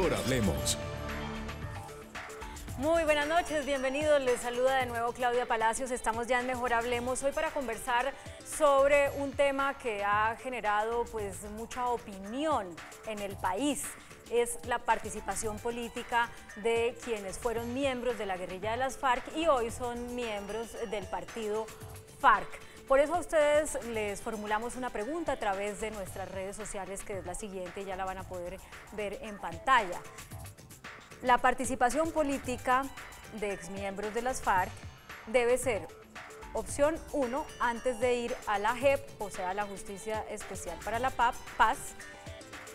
Mejor Hablemos. Muy buenas noches, bienvenidos, les saluda de nuevo Claudia Palacios, estamos ya en Mejor Hablemos hoy para conversar sobre un tema que ha generado pues mucha opinión en el país. Es la participación política de quienes fueron miembros de la guerrilla de las FARC y hoy son miembros del partido FARC. Por eso a ustedes les formulamos una pregunta a través de nuestras redes sociales, que es la siguiente, ya la van a poder ver en pantalla. La participación política de exmiembros de las FARC debe ser opción 1, antes de ir a la JEP, o sea, la Justicia Especial para la Paz.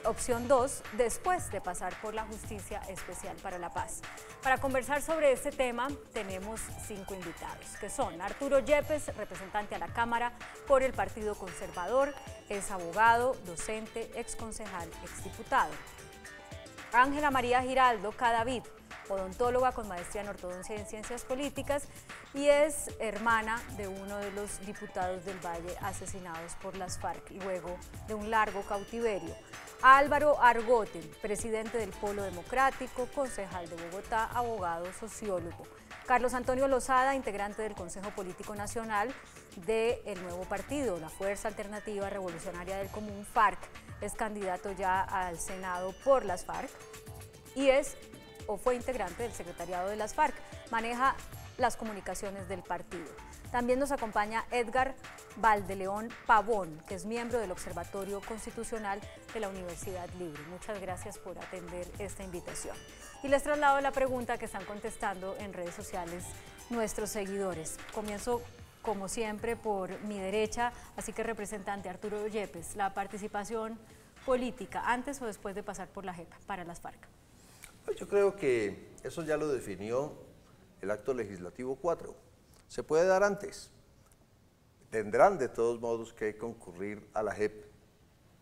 Opción 2, después de pasar por la Justicia Especial para la Paz. Para conversar sobre este tema tenemos 5 invitados, que son Arturo Yepes, representante a la Cámara por el Partido Conservador, es abogado, docente, exconcejal, exdiputado. Ángela María Giraldo Cadavid, odontóloga con maestría en ortodoncia y en ciencias políticas y es hermana de uno de los diputados del Valle asesinados por las FARC luego de un largo cautiverio. Álvaro Argote, presidente del Polo Democrático, concejal de Bogotá, abogado, sociólogo. Carlos Antonio Lozada, integrante del Consejo Político Nacional del nuevo partido, la Fuerza Alternativa Revolucionaria del Común, FARC, es candidato ya al Senado por las FARC y fue integrante del secretariado de las FARC, maneja las comunicaciones del partido. También nos acompaña Edgar Valdeleón Pavón, que es miembro del Observatorio Constitucional de la Universidad Libre. Muchas gracias por atender esta invitación. Y les traslado la pregunta que están contestando en redes sociales nuestros seguidores. Comienzo, como siempre, por mi derecha, así que representante Arturo Yepes, la participación política, antes o después de pasar por la JEP para las FARC. Pues yo creo que eso ya lo definió el acto legislativo 4. Se puede dar antes. Tendrán de todos modos que concurrir a la JEP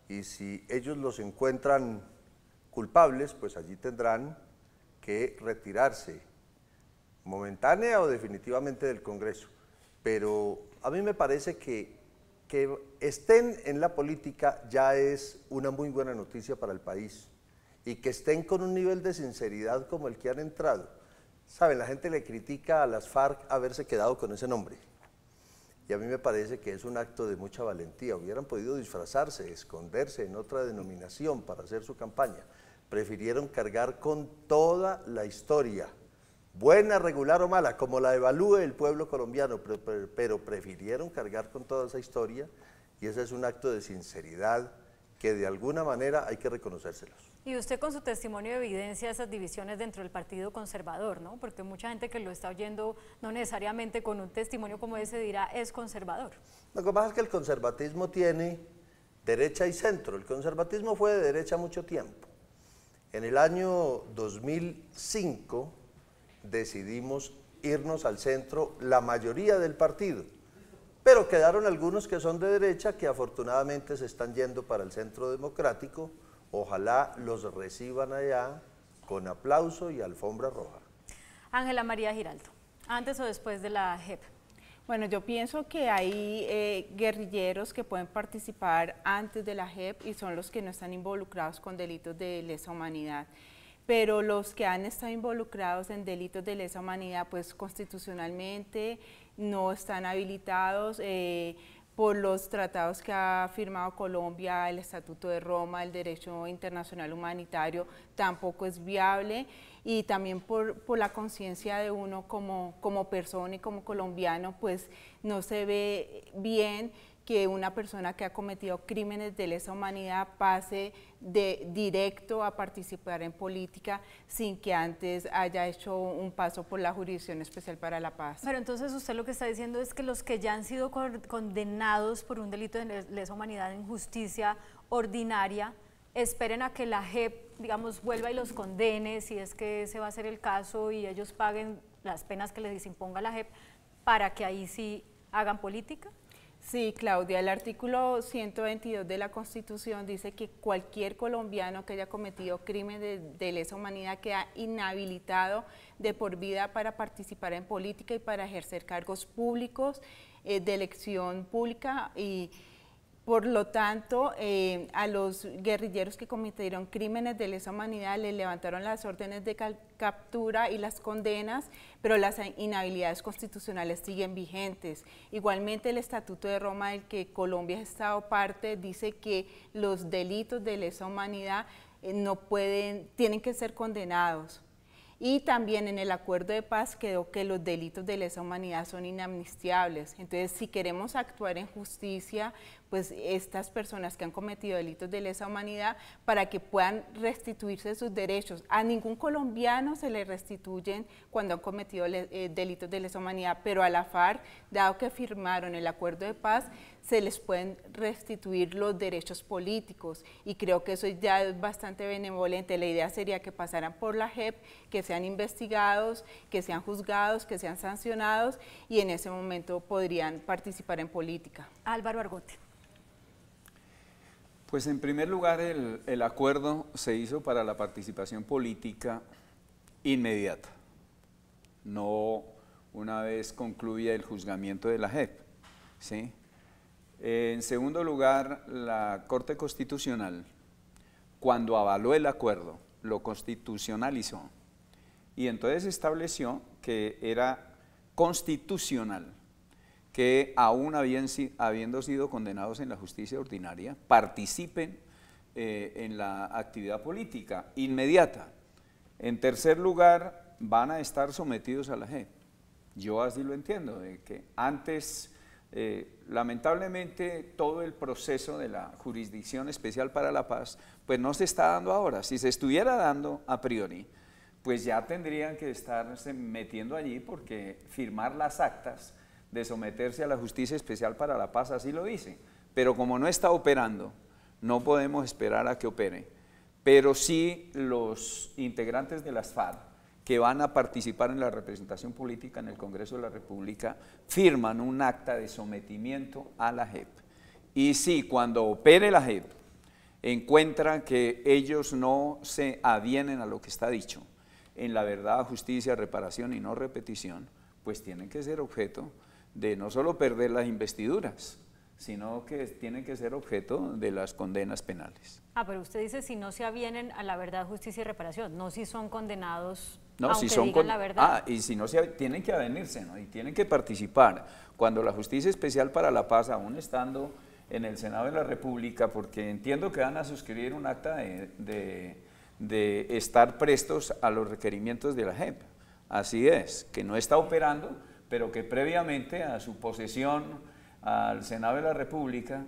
y si ellos los encuentran culpables, pues allí tendrán que retirarse momentánea o definitivamente del Congreso. Pero a mí me parece que estén en la política ya es una muy buena noticia para el país y que estén con un nivel de sinceridad como el que han entrado. Saben, la gente le critica a las FARC haberse quedado con ese nombre y a mí me parece que es un acto de mucha valentía. Hubieran podido disfrazarse, esconderse en otra denominación para hacer su campaña. Prefirieron cargar con toda la historia, buena, regular o mala, como la evalúe el pueblo colombiano, pero prefirieron cargar con toda esa historia y ese es un acto de sinceridad que de alguna manera hay que reconocérselos. Y usted con su testimonio evidencia esas divisiones dentro del Partido Conservador, ¿no? Porque mucha gente que lo está oyendo no necesariamente con un testimonio como ese dirá es conservador. Lo que pasa es que el conservatismo tiene derecha y centro. El conservatismo fue de derecha mucho tiempo. En el año 2005 decidimos irnos al centro la mayoría del partido, pero quedaron algunos que son de derecha que afortunadamente se están yendo para el centro democrático. Ojalá los reciban allá con aplauso y alfombra roja. Ángela María Giraldo, ¿antes o después de la JEP? Bueno, yo pienso que hay guerrilleros que pueden participar antes de la JEP y son los que no están involucrados con delitos de lesa humanidad. Pero los que han estado involucrados en delitos de lesa humanidad, pues constitucionalmente no están habilitados por los tratados que ha firmado Colombia, el Estatuto de Roma, el Derecho Internacional Humanitario, tampoco es viable y también por la conciencia de uno como persona y como colombiano, pues no se ve bien que una persona que ha cometido crímenes de lesa humanidad pase directo a participar en política sin que antes haya hecho un paso por la Jurisdicción Especial para la Paz. Pero entonces usted lo que está diciendo es que los que ya han sido condenados por un delito de lesa humanidad en justicia ordinaria esperen a que la JEP, digamos, vuelva y los condene, si es que ese va a ser el caso, y ellos paguen las penas que les imponga la JEP, para que ahí sí hagan política. Sí, Claudia, el artículo 122 de la Constitución dice que cualquier colombiano que haya cometido crimen de lesa humanidad queda inhabilitado de por vida para participar en política y para ejercer cargos públicos de elección pública y Por lo tanto, a los guerrilleros que cometieron crímenes de lesa humanidad les levantaron las órdenes de captura y las condenas, pero las inhabilidades constitucionales siguen vigentes. Igualmente el Estatuto de Roma, del que Colombia ha estado parte, dice que los delitos de lesa humanidad tienen que ser condenados. Y también en el acuerdo de paz quedó que los delitos de lesa humanidad son inamnistiables. Entonces, si queremos actuar en justicia, pues estas personas que han cometido delitos de lesa humanidad, para que puedan restituirse sus derechos. A ningún colombiano se le restituyen cuando han cometido delitos de lesa humanidad, pero a la FARC, dado que firmaron el acuerdo de paz, se les pueden restituir los derechos políticos, y creo que eso ya es bastante benevolente. La idea sería que pasaran por la JEP, que sean investigados, que sean juzgados, que sean sancionados, y en ese momento podrían participar en política. Álvaro Argote. Pues en primer lugar el acuerdo se hizo para la participación política inmediata, no una vez concluya el juzgamiento de la JEP, ¿sí? En segundo lugar, la Corte Constitucional, cuando avaló el acuerdo, lo constitucionalizó y entonces estableció que era constitucional que aún habiendo sido condenados en la justicia ordinaria, participen en la actividad política inmediata. En tercer lugar, van a estar sometidos a la JEP. Yo así lo entiendo, de que antes, lamentablemente, todo el proceso de la Jurisdicción Especial para la Paz, pues no se está dando ahora. Si se estuviera dando a priori, pues ya tendrían que estarse metiendo allí, porque firmar las actas de someterse a la Justicia Especial para la Paz, así lo dice, pero como no está operando, no podemos esperar a que opere, pero sí los integrantes de las FARC que van a participar en la representación política en el Congreso de la República firman un acta de sometimiento a la JEP, y si cuando opere la JEP encuentran que ellos no se avienen a lo que está dicho en la verdad, justicia, reparación y no repetición, pues tienen que ser objeto de no solo perder las investiduras, sino que tienen que ser objeto de las condenas penales. Pero usted dice si no se avienen a la verdad, justicia y reparación, no si son condenados, no, aunque si son digan la verdad. Y si no tienen que avenirse, ¿no? Y tienen que participar. Cuando la Justicia Especial para la Paz, aún estando en el Senado de la República, porque entiendo que van a suscribir un acta de estar prestos a los requerimientos de la JEP. Así es, que no está operando, pero que previamente a su posesión al Senado de la República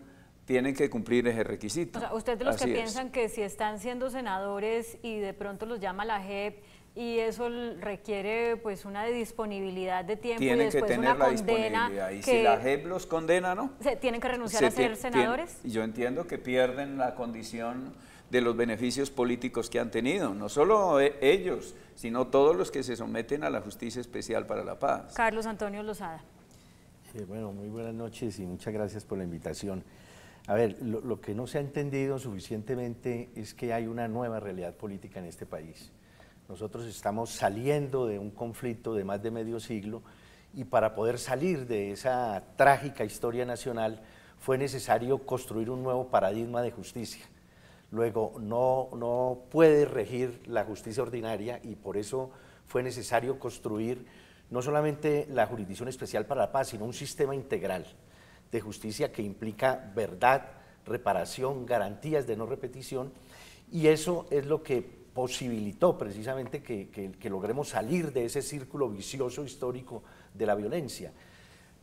tienen que cumplir ese requisito. O sea, usted de los que piensan que si están siendo senadores y de pronto los llama la JEP y eso requiere pues una disponibilidad de tiempo tienen y después que tener una la condena, disponibilidad, y si la JEP los condena, ¿no? ¿Tienen que renunciar a ser senadores? Yo entiendo que pierden la condición de los beneficios políticos que han tenido, no solo ellos, sino todos los que se someten a la Justicia Especial para la Paz. Carlos Antonio Lozada. Bueno, muy buenas noches y muchas gracias por la invitación. A ver, lo que no se ha entendido suficientemente es que hay una nueva realidad política en este país. Nosotros estamos saliendo de un conflicto de más de medio siglo, y para poder salir de esa trágica historia nacional fue necesario construir un nuevo paradigma de justicia. Luego, no puede regir la justicia ordinaria, y por eso fue necesario construir no solamente la Jurisdicción Especial para la Paz, sino un sistema integral de justicia que implica verdad, reparación, garantías de no repetición, y eso es lo que posibilitó precisamente que logremos salir de ese círculo vicioso histórico de la violencia.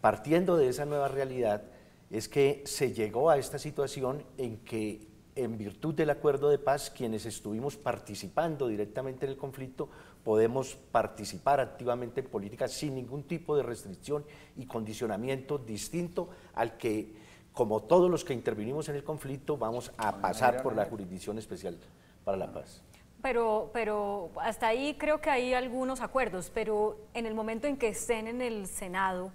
Partiendo de esa nueva realidad es que se llegó a esta situación en que, en virtud del acuerdo de paz, quienes estuvimos participando directamente en el conflicto podemos participar activamente en política sin ningún tipo de restricción y condicionamiento distinto al que, como todos los que intervinimos en el conflicto, vamos a pasar por la Jurisdicción Especial para la Paz. Pero hasta ahí creo que hay algunos acuerdos, pero en el momento en que estén en el Senado,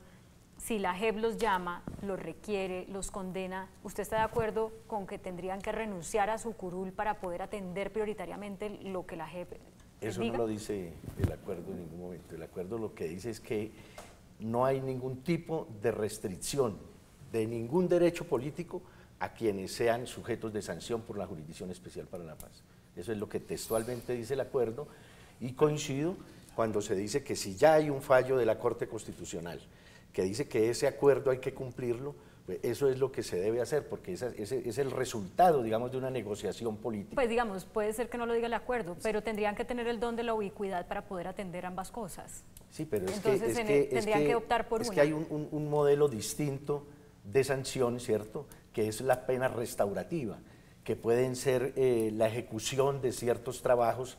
si la JEP los llama, los requiere, los condena, ¿usted está de acuerdo con que tendrían que renunciar a su curul para poder atender prioritariamente lo que la JEP Eso diga? no lo dice el acuerdo en ningún momento. El acuerdo lo que dice es que no hay ningún tipo de restricción de ningún derecho político a quienes sean sujetos de sanción por la Jurisdicción Especial para la Paz. Eso es lo que textualmente dice el acuerdo, y coincido cuando se dice que si ya hay un fallo de la Corte Constitucional que dice que ese acuerdo hay que cumplirlo, pues eso es lo que se debe hacer, porque ese es el resultado, digamos, de una negociación política. Pues digamos, puede ser que no lo diga el acuerdo, pero tendrían que tener el don de la ubicuidad para poder atender ambas cosas. Sí, pero Entonces, tendrían que optar por una. Es que hay un modelo distinto de sanción, ¿cierto?, que es la pena restaurativa, que pueden ser la ejecución de ciertos trabajos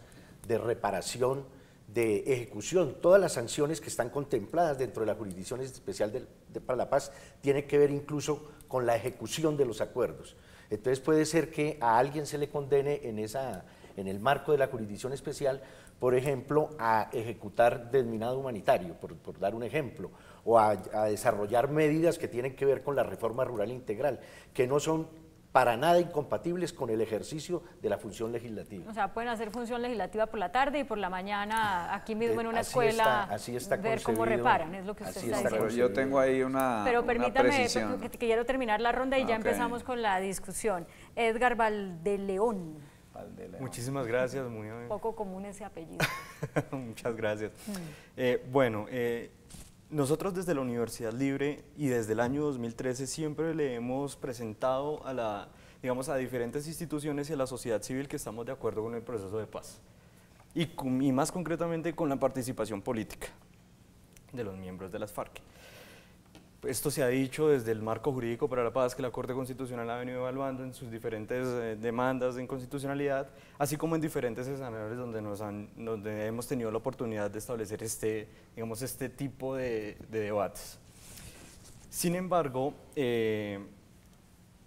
de reparación, de ejecución. Todas las sanciones que están contempladas dentro de la Jurisdicción Especial para la Paz tienen que ver incluso con la ejecución de los acuerdos. Entonces puede ser que a alguien se le condene en el marco de la Jurisdicción Especial, por ejemplo, a ejecutar desminado humanitario, por dar un ejemplo, o a desarrollar medidas que tienen que ver con la reforma rural integral, que no son para nada incompatibles con el ejercicio de la función legislativa. O sea, pueden hacer función legislativa por la tarde y por la mañana aquí mismo en una escuela así está ver cómo reparan, es lo que usted está diciendo. Pero yo tengo ahí una Pero permítame, precisión. que quiero terminar la ronda y ya empezamos con la discusión. Edgar Valdeleón. Muchísimas gracias. Muy Poco común ese apellido. Muchas gracias. Bueno, nosotros desde la Universidad Libre y desde el año 2013 siempre le hemos presentado a diferentes instituciones y a la sociedad civil que estamos de acuerdo con el proceso de paz y más concretamente con la participación política de los miembros de las FARC. Esto se ha dicho desde el marco jurídico para la paz que la Corte Constitucional ha venido evaluando en sus diferentes demandas de inconstitucionalidad, así como en diferentes escenarios donde hemos tenido la oportunidad de establecer este tipo de debates. Sin embargo,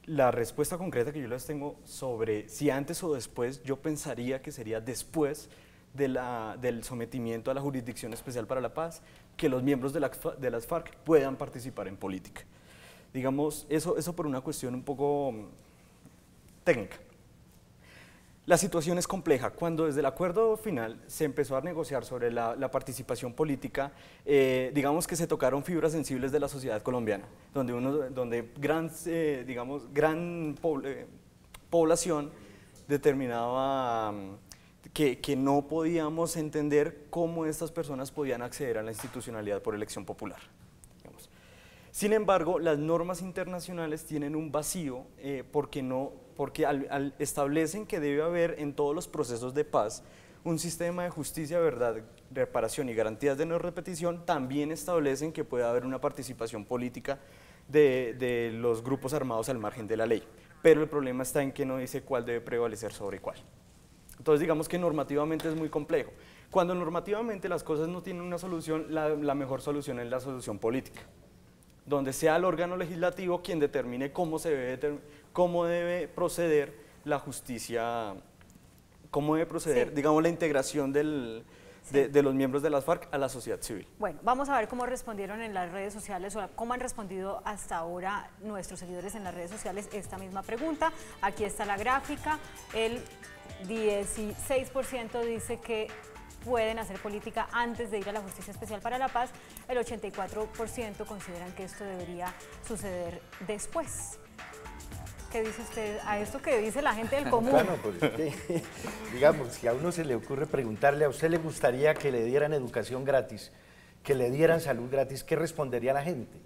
la respuesta concreta que yo les tengo sobre si antes o después, yo pensaría que sería después del sometimiento a la Jurisdicción Especial para la Paz, que los miembros de las FARC puedan participar en política. Digamos, eso por una cuestión un poco técnica. La situación es compleja. Cuando desde el acuerdo final se empezó a negociar sobre la participación política, digamos que se tocaron fibras sensibles de la sociedad colombiana, donde gran población determinaba que no podíamos entender cómo estas personas podían acceder a la institucionalidad por elección popular. Digamos. Sin embargo, las normas internacionales tienen un vacío porque establecen que debe haber en todos los procesos de paz un sistema de justicia, verdad, reparación y garantías de no repetición. También establecen que puede haber una participación política de los grupos armados al margen de la ley, pero el problema está en que no dice cuál debe prevalecer sobre cuál. Entonces digamos que normativamente es muy complejo. Cuando normativamente las cosas no tienen una solución, la mejor solución es la solución política, donde sea el órgano legislativo quien determine cómo debe proceder la justicia, cómo debe proceder, digamos, la integración de los miembros de las FARC a la sociedad civil. Bueno, vamos a ver cómo respondieron en las redes sociales o cómo han respondido hasta ahora nuestros seguidores en las redes sociales esta misma pregunta. Aquí está la gráfica. El 16% dice que pueden hacer política antes de ir a la Justicia Especial para la Paz. El 84% consideran que esto debería suceder después. ¿Qué dice usted a esto que dice la gente del común? Bueno, pues digamos, si a uno se le ocurre preguntarle, ¿a usted le gustaría que le dieran educación gratis, que le dieran salud gratis? ¿Qué respondería la gente?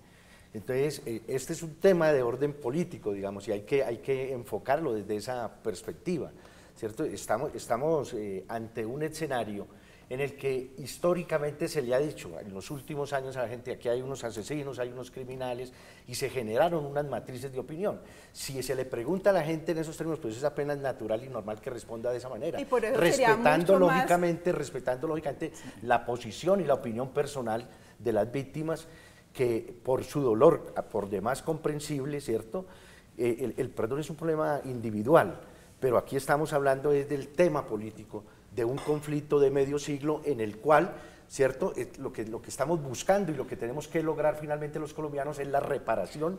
Entonces, este es un tema de orden político, digamos, y hay que enfocarlo desde esa perspectiva, ¿cierto? Estamos ante un escenario en el que históricamente se le ha dicho en los últimos años a la gente: aquí hay unos asesinos, hay unos criminales, y se generaron unas matrices de opinión. Si se le pregunta a la gente en esos términos, pues es apenas natural y normal que responda de esa manera, y por eso respetando lógicamente la posición y la opinión personal de las víctimas, que por su dolor, por demás comprensible, ¿cierto? El perdón es un problema individual, pero aquí estamos hablando del tema político, de un conflicto de medio siglo en el cual, ¿cierto?, lo que estamos buscando y lo que tenemos que lograr finalmente los colombianos es la reparación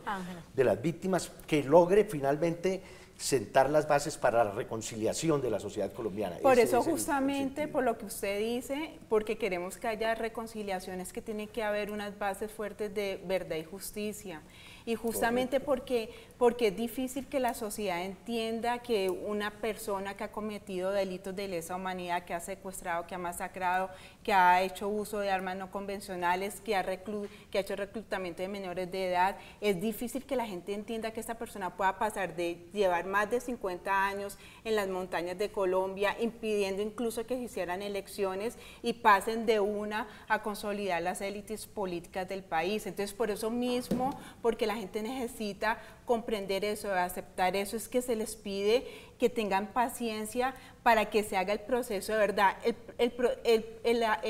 de las víctimas, que logre finalmente sentar las bases para la reconciliación de la sociedad colombiana. Por eso justamente, por lo que usted dice, porque queremos que haya reconciliaciones, que tiene que haber unas bases fuertes de verdad y justicia. Y justamente porque es difícil que la sociedad entienda que una persona que ha cometido delitos de lesa humanidad, que ha secuestrado, que ha masacrado, que ha hecho uso de armas no convencionales, que ha hecho reclutamiento de menores de edad, es difícil que la gente entienda que esta persona pueda pasar de llevar más de 50 años en las montañas de Colombia, impidiendo incluso que se hicieran elecciones y pasen de una a consolidar las élites políticas del país. Entonces, por eso mismo, porque la gente necesita comprender eso, aceptar eso, es que se les pide que tengan paciencia para que se haga el proceso de verdad.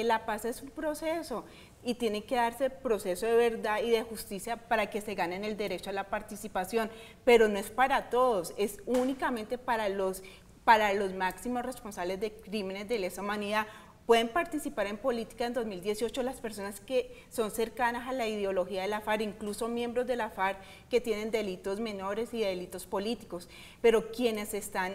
La paz es un proceso y tiene que darse el proceso de verdad y de justicia para que se ganen el derecho a la participación, pero no es para todos, es únicamente para los máximos responsables de crímenes de lesa humanidad. Pueden participar en política en 2018 las personas que son cercanas a la ideología de la FARC, incluso miembros de la FARC que tienen delitos menores y delitos políticos, pero quienes están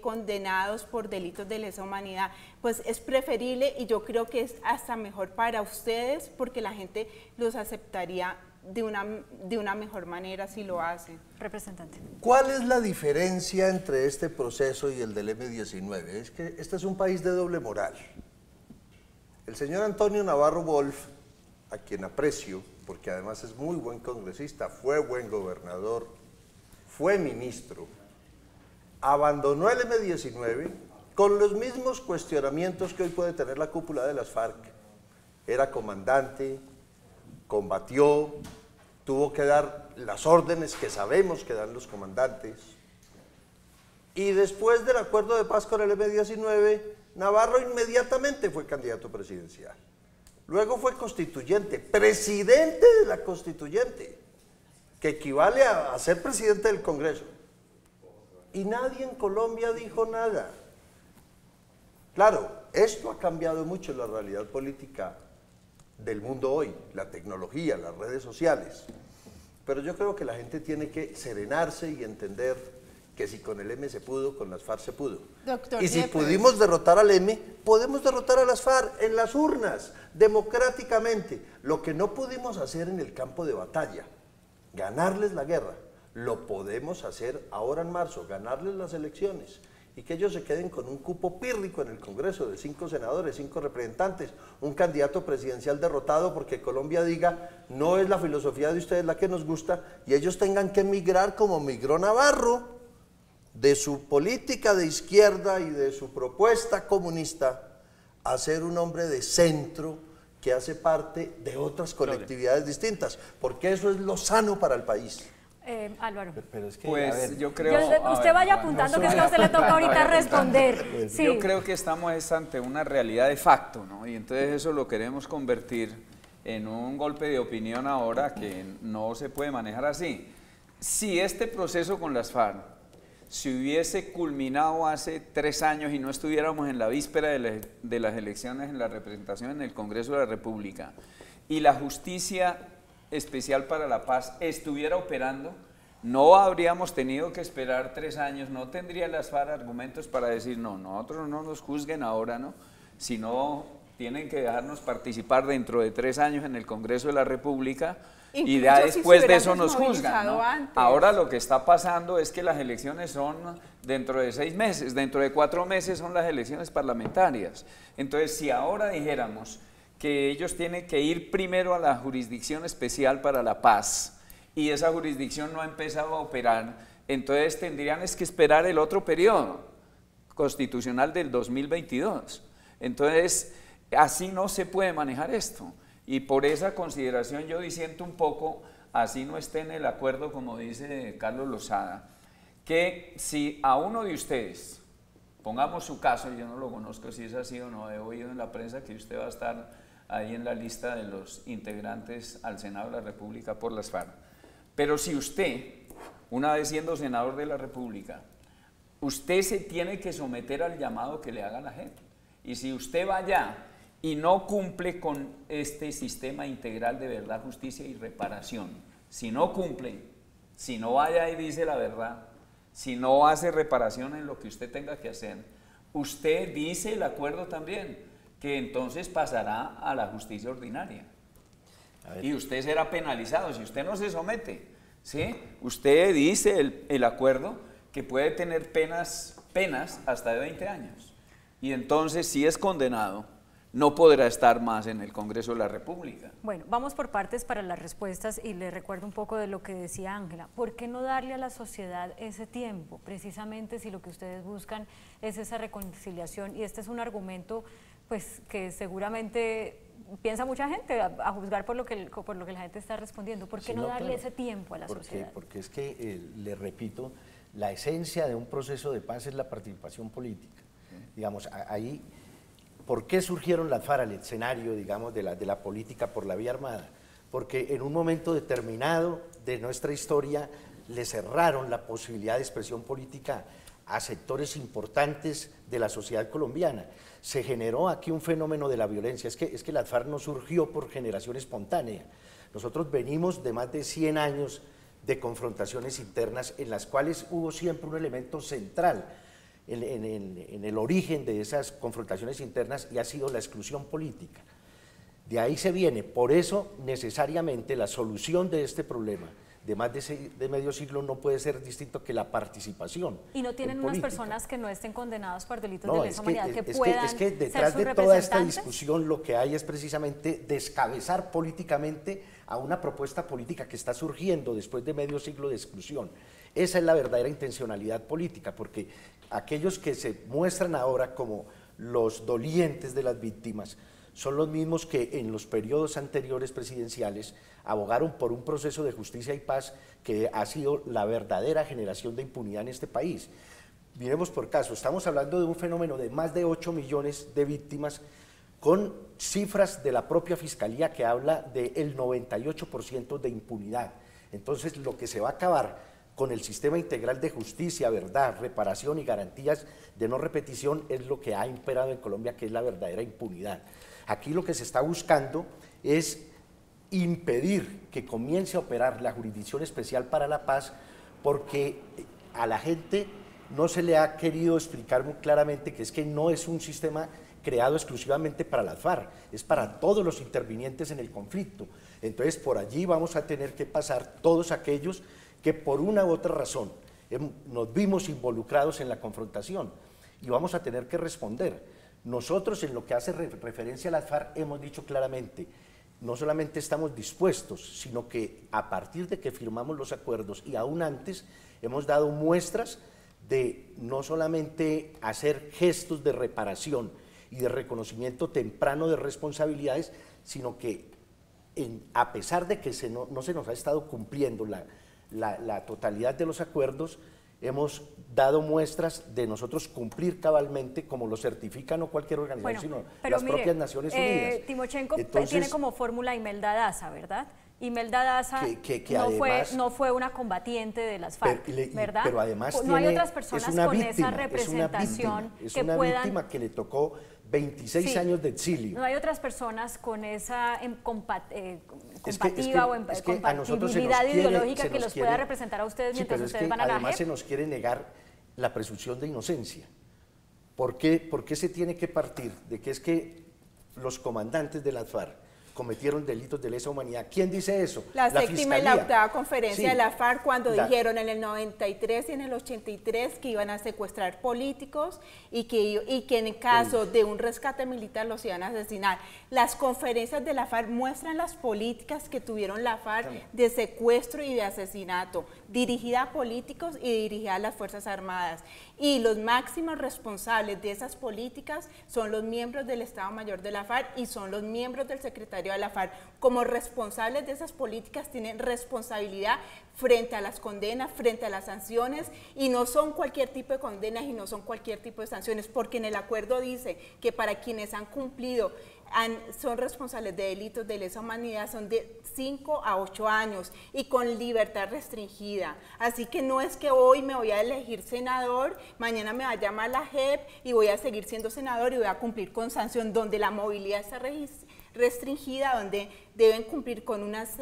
condenados por delitos de lesa humanidad, pues es preferible y yo creo que es hasta mejor para ustedes porque la gente los aceptaría de una mejor manera si lo hacen. Representante. ¿Cuál es la diferencia entre este proceso y el del M-19? Es que este es un país de doble moral. El señor Antonio Navarro Wolf, a quien aprecio, porque además es muy buen congresista, fue buen gobernador, fue ministro, abandonó el M-19 con los mismos cuestionamientos que hoy puede tener la cúpula de las FARC. Era comandante, combatió, tuvo que dar las órdenes que sabemos que dan los comandantes, y después del acuerdo de paz con el M-19, Navarro inmediatamente fue candidato presidencial. Luego fue constituyente, presidente de la constituyente, que equivale a ser presidente del Congreso. Y nadie en Colombia dijo nada. Claro, esto ha cambiado mucho la realidad política del mundo hoy, la tecnología, las redes sociales, pero yo creo que la gente tiene que serenarse y entender que si con el M se pudo, con las FARC se pudo. Doctor y si Yepes, pudimos derrotar al M, podemos derrotar a las FARC en las urnas, democráticamente. Lo que no pudimos hacer en el campo de batalla, ganarles la guerra, lo podemos hacer ahora en marzo, ganarles las elecciones, y que ellos se queden con un cupo pírrico en el Congreso de 5 senadores, 5 representantes, un candidato presidencial derrotado porque Colombia diga, no es la filosofía de ustedes la que nos gusta, y ellos tengan que migrar como migró Navarro, de su política de izquierda y de su propuesta comunista, a ser un hombre de centro que hace parte de otras colectividades distintas, porque eso es lo sano para el país. Álvaro. Pero es que, Pues a ver, yo creo... Usted vaya apuntando que es que a usted le toca ahorita responder. Sí. Yo creo que estamos ante una realidad de facto, ¿no? Y entonces eso lo queremos convertir en un golpe de opinión ahora que no se puede manejar así. Si este proceso con las FARC se hubiese culminado hace 3 años y no estuviéramos en la víspera de las elecciones en la representación en el Congreso de la República y la Justicia Especial para la Paz estuviera operando, no habríamos tenido que esperar 3 años, no tendría las FARC argumentos para decir, no, nosotros no nos juzguen ahora, ¿no? Sino tienen que dejarnos participar dentro de 3 años en el Congreso de la República y ya después de eso nos juzgan, ¿no? Ahora lo que está pasando es que las elecciones son dentro de 6 meses, dentro de 4 meses son las elecciones parlamentarias. Entonces, si ahora dijéramos que ellos tienen que ir primero a la Jurisdicción Especial para la Paz y esa jurisdicción no ha empezado a operar, entonces tendrían que esperar el otro periodo constitucional del 2022. Entonces, así no se puede manejar esto. Y por esa consideración yo disiento un poco, así no esté en el acuerdo, como dice Carlos Lozada, que si a uno de ustedes, pongamos su caso, yo no lo conozco si es así o no, he oído en la prensa que usted va a estar ahí en la lista de los integrantes al Senado de la República por las FARC, pero si usted, una vez siendo senador de la República, usted se tiene que someter al llamado que le haga la JEP, y si usted va allá y no cumple con este sistema integral de verdad, justicia y reparación, si no cumple, si no vaya y dice la verdad, si no hace reparación en lo que usted tenga que hacer, usted dice el acuerdo también, que entonces pasará a la justicia ordinaria. y usted será penalizado si usted no se somete, ¿sí? Usted dice el acuerdo que puede tener penas hasta de 20 años, y entonces si es condenado, no podrá estar más en el Congreso de la República. Bueno, vamos por partes para las respuestas y le recuerdo un poco de lo que decía Ángela. ¿Por qué no darle a la sociedad ese tiempo? Precisamente si lo que ustedes buscan es esa reconciliación, y este es un argumento pues que seguramente piensa mucha gente, a juzgar por lo que la gente está respondiendo. ¿Por qué Sí, no darle claro. ese tiempo a la sociedad? Porque es que, le repito, la esencia de un proceso de paz es la participación política. Digamos, ahí, ¿por qué surgieron las FARC al escenario, digamos, de la política por la vía armada? Porque en un momento determinado de nuestra historia le cerraron la posibilidad de expresión política a sectores importantes de la sociedad colombiana. Se generó aquí un fenómeno de la violencia. Es que la FARC no surgió por generación espontánea. Nosotros venimos de más de 100 años de confrontaciones internas en las cuales hubo siempre un elemento central en el origen de esas confrontaciones internas, y ha sido la exclusión política. De ahí se viene. Por eso necesariamente la solución de este problema de más de medio siglo no puede ser distinto que la participación. ¿Y no tienen en unas política. personas que no estén condenadas por delitos No, de lesa humanidad que puedan es que detrás ser sus de toda esta representantes? discusión lo que hay es precisamente descabezar políticamente a una propuesta política que está surgiendo después de medio siglo de exclusión. Esa es la verdadera intencionalidad política, porque aquellos que se muestran ahora como los dolientes de las víctimas son los mismos que en los periodos anteriores presidenciales abogaron por un proceso de justicia y paz que ha sido la verdadera generación de impunidad en este país. Miremos por caso, estamos hablando de un fenómeno de más de 8 millones de víctimas, con cifras de la propia Fiscalía que habla del 98% de impunidad. Entonces, lo que se va a acabar con el sistema integral de justicia, verdad, reparación y garantías de no repetición es lo que ha imperado en Colombia, que es la verdadera impunidad. Aquí lo que se está buscando es impedir que comience a operar la Jurisdicción Especial para la Paz, porque a la gente no se le ha querido explicar muy claramente que es que no es un sistema creado exclusivamente para las FARC, es para todos los intervinientes en el conflicto. Entonces, por allí vamos a tener que pasar todos aquellos que por una u otra razón nos vimos involucrados en la confrontación, y vamos a tener que responder. Nosotros, en lo que hace referencia a las FARC, hemos dicho claramente, no solamente estamos dispuestos, sino que a partir de que firmamos los acuerdos y aún antes, hemos dado muestras de no solamente hacer gestos de reparación y de reconocimiento temprano de responsabilidades, sino que a pesar de que no se nos ha estado cumpliendo la totalidad de los acuerdos, hemos dado muestras de nosotros cumplir cabalmente, como lo certifica no cualquier organización, sino las propias Naciones Unidas. Timochenko Entonces, tiene como fórmula Imelda Daza, ¿verdad? Imelda Daza no fue una combatiente de las FARC, ¿verdad? Pero además no hay otras personas con víctima, esa representación es que una puedan... víctima que le tocó 26 años de exilio. No hay otras personas con esa compatibilidad ideológica que los pueda representar a ustedes mientras ustedes van a la JEP. Además se nos quiere negar la presunción de inocencia. ¿Por qué se tiene que partir de que es que los comandantes de las FARC cometieron delitos de lesa humanidad? ¿Quién dice eso? La séptima y la octava conferencia de la FARC, cuando dijeron en el 93 y en el 83 que iban a secuestrar políticos y que en el caso de un rescate militar los iban a asesinar. Las conferencias de la FARC muestran las políticas que tuvieron la FARC de secuestro y de asesinato, dirigida a políticos y dirigida a las Fuerzas Armadas. Y los máximos responsables de esas políticas son los miembros del Estado Mayor de la FARC y son los miembros del secretario de la FARC. Como responsables de esas políticas tienen responsabilidad frente a las condenas, frente a las sanciones, y no son cualquier tipo de condenas y no son cualquier tipo de sanciones, porque en el acuerdo dice que para quienes han cumplido son responsables de delitos de lesa humanidad, son de 5 a 8 años y con libertad restringida. Así que no es que hoy me voy a elegir senador, mañana me va a llamar la JEP y voy a seguir siendo senador y voy a cumplir con sanción, donde la movilidad está restringida, donde deben cumplir con unas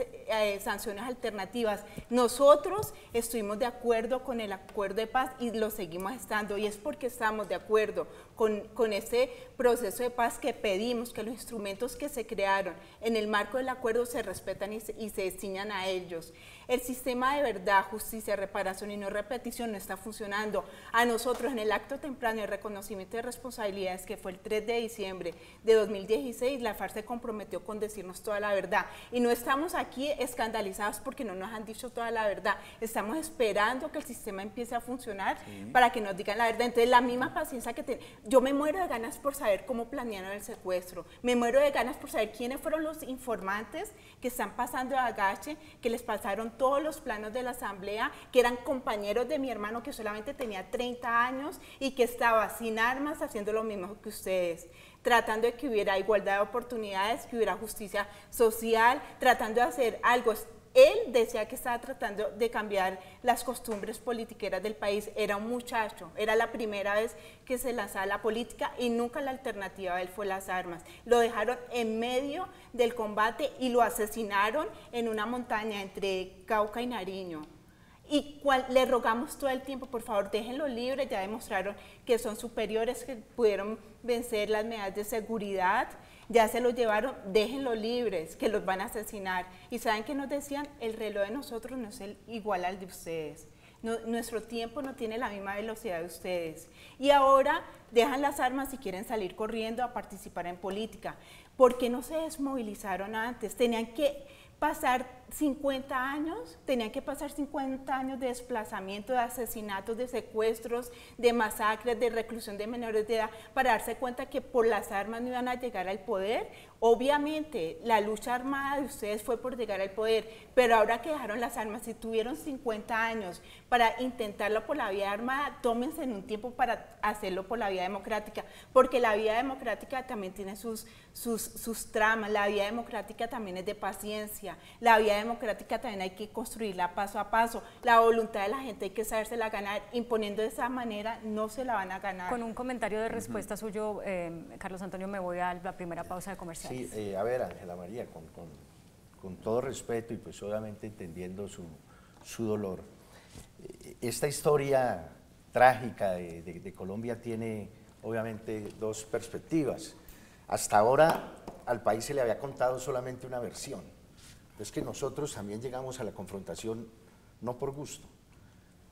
sanciones alternativas. Nosotros estuvimos de acuerdo con el acuerdo de paz y lo seguimos estando, y es porque estamos de acuerdo con ese proceso de paz que pedimos, que los instrumentos que se crearon en el marco del acuerdo se respetan y se ciñan a ellos. El sistema de verdad, justicia, reparación y no repetición no está funcionando. A nosotros en el acto temprano de reconocimiento de responsabilidades, que fue el 3 de diciembre de 2016, la FARC se comprometió con decirnos toda la verdad. Y no estamos aquí escandalizados porque no nos han dicho toda la verdad. Estamos esperando que el sistema empiece a funcionar para que nos digan la verdad. Entonces, la misma paciencia que tenemos. Yo me muero de ganas por saber cómo planearon el secuestro. Me muero de ganas por saber quiénes fueron los informantes que están pasando de agache, que les pasaron todos los planos de la asamblea, que eran compañeros de mi hermano que solamente tenía 30 años y que estaba sin armas haciendo lo mismo que ustedes, tratando de que hubiera igualdad de oportunidades, que hubiera justicia social, tratando de hacer algo. Él decía que estaba tratando de cambiar las costumbres politiqueras del país. Era un muchacho, era la primera vez que se lanzaba a la política y nunca la alternativa de él fue las armas. Lo dejaron en medio del combate y lo asesinaron en una montaña entre Cauca y Nariño. Y le rogamos todo el tiempo, por favor, déjenlo libre. Ya demostraron que son superiores, que pudieron vencer las medidas de seguridad. Ya se los llevaron, déjenlo libres, que los van a asesinar. Y ¿saben qué nos decían? El reloj de nosotros no es igual al de ustedes. Nuestro tiempo no tiene la misma velocidad de ustedes. Y ahora dejan las armas y quieren salir corriendo a participar en política. ¿Por qué no se desmovilizaron antes? Tenían que pasar 50 años, tenían que pasar 50 años de desplazamiento, de asesinatos, de secuestros, de masacres, de reclusión de menores de edad, para darse cuenta que por las armas no iban a llegar al poder. Obviamente, la lucha armada de ustedes fue por llegar al poder, pero ahora que dejaron las armas, si tuvieron 50 años para intentarlo por la vía armada, tómense en un tiempo para hacerlo por la vía democrática, porque la vía democrática también tiene sus tramas, la vía democrática también es de paciencia, la vía democrática también hay que construirla paso a paso, la voluntad de la gente hay que sabérsela ganar, imponiendo de esa manera no se la van a ganar. Con un comentario de respuesta suyo, Carlos Antonio, me voy a la primera pausa de comerciales. Sí, a ver, Ángela María, con todo respeto y pues obviamente entendiendo su dolor, esta historia trágica de Colombia tiene obviamente dos perspectivas. Hasta ahora al país se le había contado solamente una versión. Es que nosotros también llegamos a la confrontación no por gusto.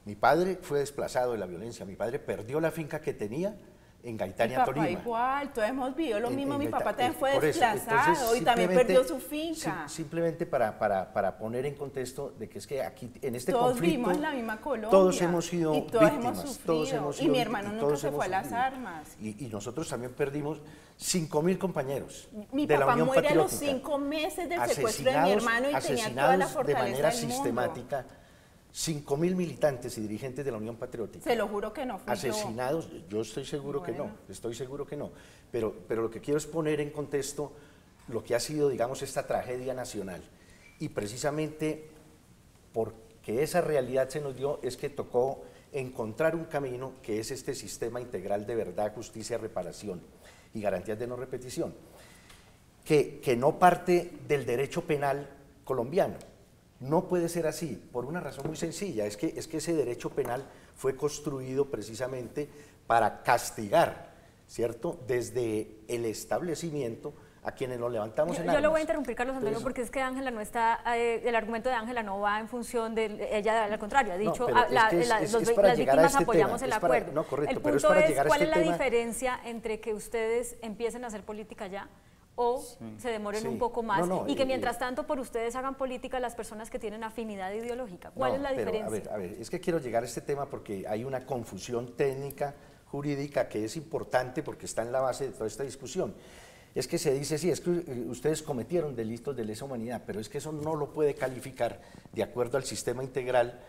Mi padre fue desplazado de la violencia, mi padre perdió la finca que tenía en Gaitania, Tolima. Mi papá igual, todos hemos vivido lo mismo, mi papá también fue desplazado y también perdió su finca. Simplemente para poner en contexto de que es que aquí en este todos conflicto vivimos en la misma Colombia, todos hemos sido y todos víctimas, hemos sufrido, todos hemos sido y mi hermano nunca se fue a las sufrido. armas. Y nosotros también perdimos 5.000 compañeros Mi de la papá Unión muere a los Patriótica, 5 meses del secuestro de mi hermano y tenía toda la fortaleza de manera del mundo. sistemática. 5.000 militantes y dirigentes de la Unión Patriótica. Se lo juro que no fui asesinados, yo estoy seguro que no, estoy seguro que no. Pero lo que quiero es poner en contexto lo que ha sido, digamos, esta tragedia nacional. Y precisamente porque esa realidad se nos dio es que tocó encontrar un camino que es este sistema integral de verdad, justicia, reparación y garantías de no repetición, que no parte del derecho penal colombiano. No puede ser así, por una razón muy sencilla, es que ese derecho penal fue construido precisamente para castigar, ¿cierto?, desde el establecimiento a quienes nos levantamos en armas. Yo lo voy a interrumpir, Carlos Antonio, porque es que Ángela no está, el argumento de Ángela no va en función de ella, al contrario, ha dicho, las víctimas apoyamos el acuerdo. No, correcto, el pero punto es para llegar a ¿cuál este es la tema? diferencia entre que ustedes empiecen a hacer política ya o se demoren un poco más y que mientras tanto por ustedes hagan política las personas que tienen afinidad ideológica? ¿Cuál es la diferencia? A ver, es que quiero llegar a este tema porque hay una confusión técnica, jurídica, que es importante porque está en la base de toda esta discusión. Es que se dice, sí, es que ustedes cometieron delitos de lesa humanidad, pero es que eso no lo puede calificar de acuerdo al sistema integral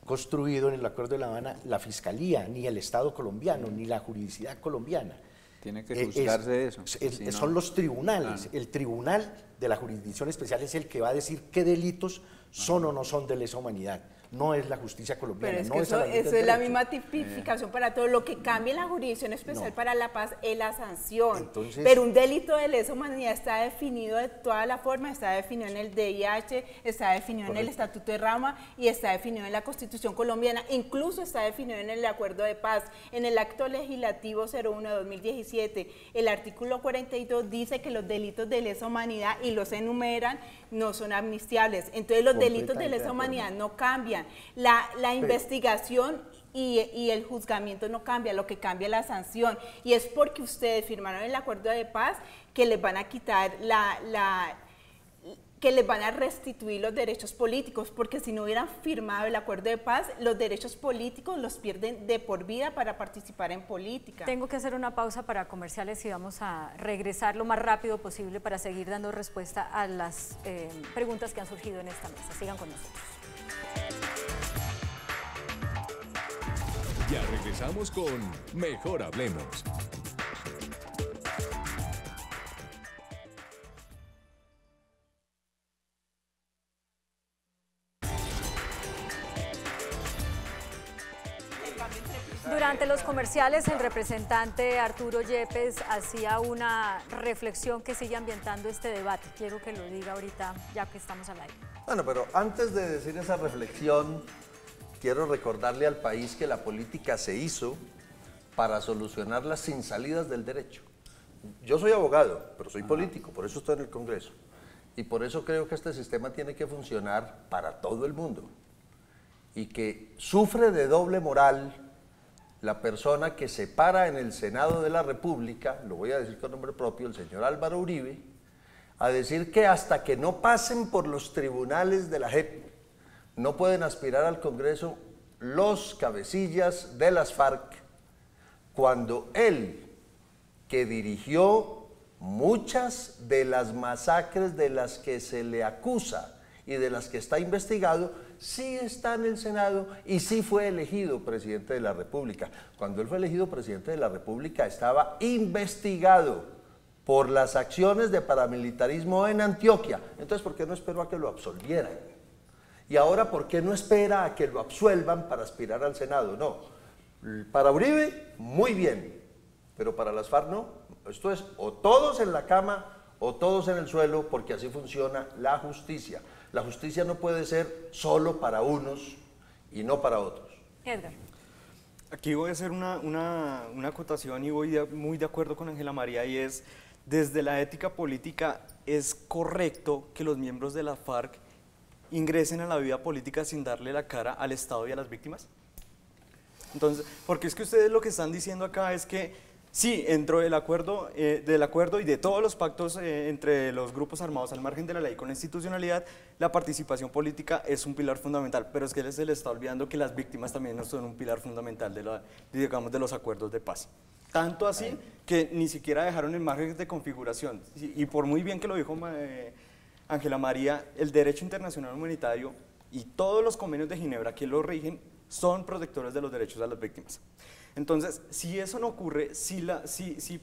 construido en el Acuerdo de La Habana la Fiscalía, ni el Estado colombiano, ni la jurisdicción colombiana. Tiene que juzgarse eso. Son los tribunales. El tribunal de la jurisdicción especial es el que va a decir qué delitos son o no son de lesa humanidad. no es la justicia colombiana. Pero es no que es a la luz del eso es la derecho. misma tipificación para todo. Lo que cambia en la Jurisdicción Especial No. para la Paz es la sanción. Entonces, pero un delito de lesa humanidad está definido de toda la forma, está definido en el DIH, está definido en el Estatuto de Roma y está definido en la Constitución colombiana. Incluso está definido en el Acuerdo de Paz, en el Acto Legislativo 01 de 2017. El artículo 42 dice que los delitos de lesa humanidad, y los enumeran, no son amnistiables. Entonces los delitos de lesa humanidad no cambian. La investigación y el juzgamiento no cambia, lo que cambia es la sanción. Y es porque ustedes firmaron el Acuerdo de Paz que les van a quitar que les van a restituir los derechos políticos, porque si no hubieran firmado el Acuerdo de Paz, los derechos políticos los pierden de por vida para participar en política. Tengo que hacer una pausa para comerciales y vamos a regresar lo más rápido posible para seguir dando respuesta a las preguntas que han surgido en esta mesa. Sigan con nosotros. Ya regresamos con Mejor Hablemos. Durante los comerciales, el representante Arturo Yepes hacía una reflexión que sigue ambientando este debate. Quiero que lo diga ahorita, ya que estamos al aire. Bueno, pero antes de decir esa reflexión, quiero recordarle al país que la política se hizo para solucionarlas sin salidas del derecho. Yo soy abogado, pero soy político, por eso estoy en el Congreso. Y por eso creo que este sistema tiene que funcionar para todo el mundo. Y que sufre de doble moral la persona que se para en el Senado de la República, lo voy a decir con nombre propio, el señor Álvaro Uribe, a decir que hasta que no pasen por los tribunales de la JEP, no pueden aspirar al Congreso los cabecillas de las FARC, cuando él, que dirigió muchas de las masacres de las que se le acusa y de las que está investigado, sí está en el Senado y sí fue elegido presidente de la República. Cuando él fue elegido presidente de la República estaba investigado por las acciones de paramilitarismo en Antioquia. Entonces, ¿por qué no esperó a que lo absolvieran? Y ahora, ¿por qué no espera a que lo absuelvan para aspirar al Senado? No, para Uribe, muy bien, pero para las FARC no. Esto es o todos en la cama o todos en el suelo, porque así funciona la justicia. La justicia no puede ser solo para unos y no para otros. Edgar. Aquí voy a hacer una acotación y voy muy de acuerdo con Ángela María, y es, desde la ética política, ¿es correcto que los miembros de la FARC ingresen a la vida política sin darle la cara al Estado y a las víctimas? Entonces, porque es que ustedes lo que están diciendo acá es que sí, dentro del acuerdo y de todos los pactos entre los grupos armados al margen de la ley con la institucionalidad, la participación política es un pilar fundamental, pero es que se le está olvidando que las víctimas también son un pilar fundamental de los acuerdos de paz. Tanto así que ni siquiera dejaron el margen de configuración, y por muy bien que lo dijo Ángela María, el derecho internacional humanitario y todos los convenios de Ginebra que lo rigen son protectores de los derechos de las víctimas. Entonces, si eso no ocurre, si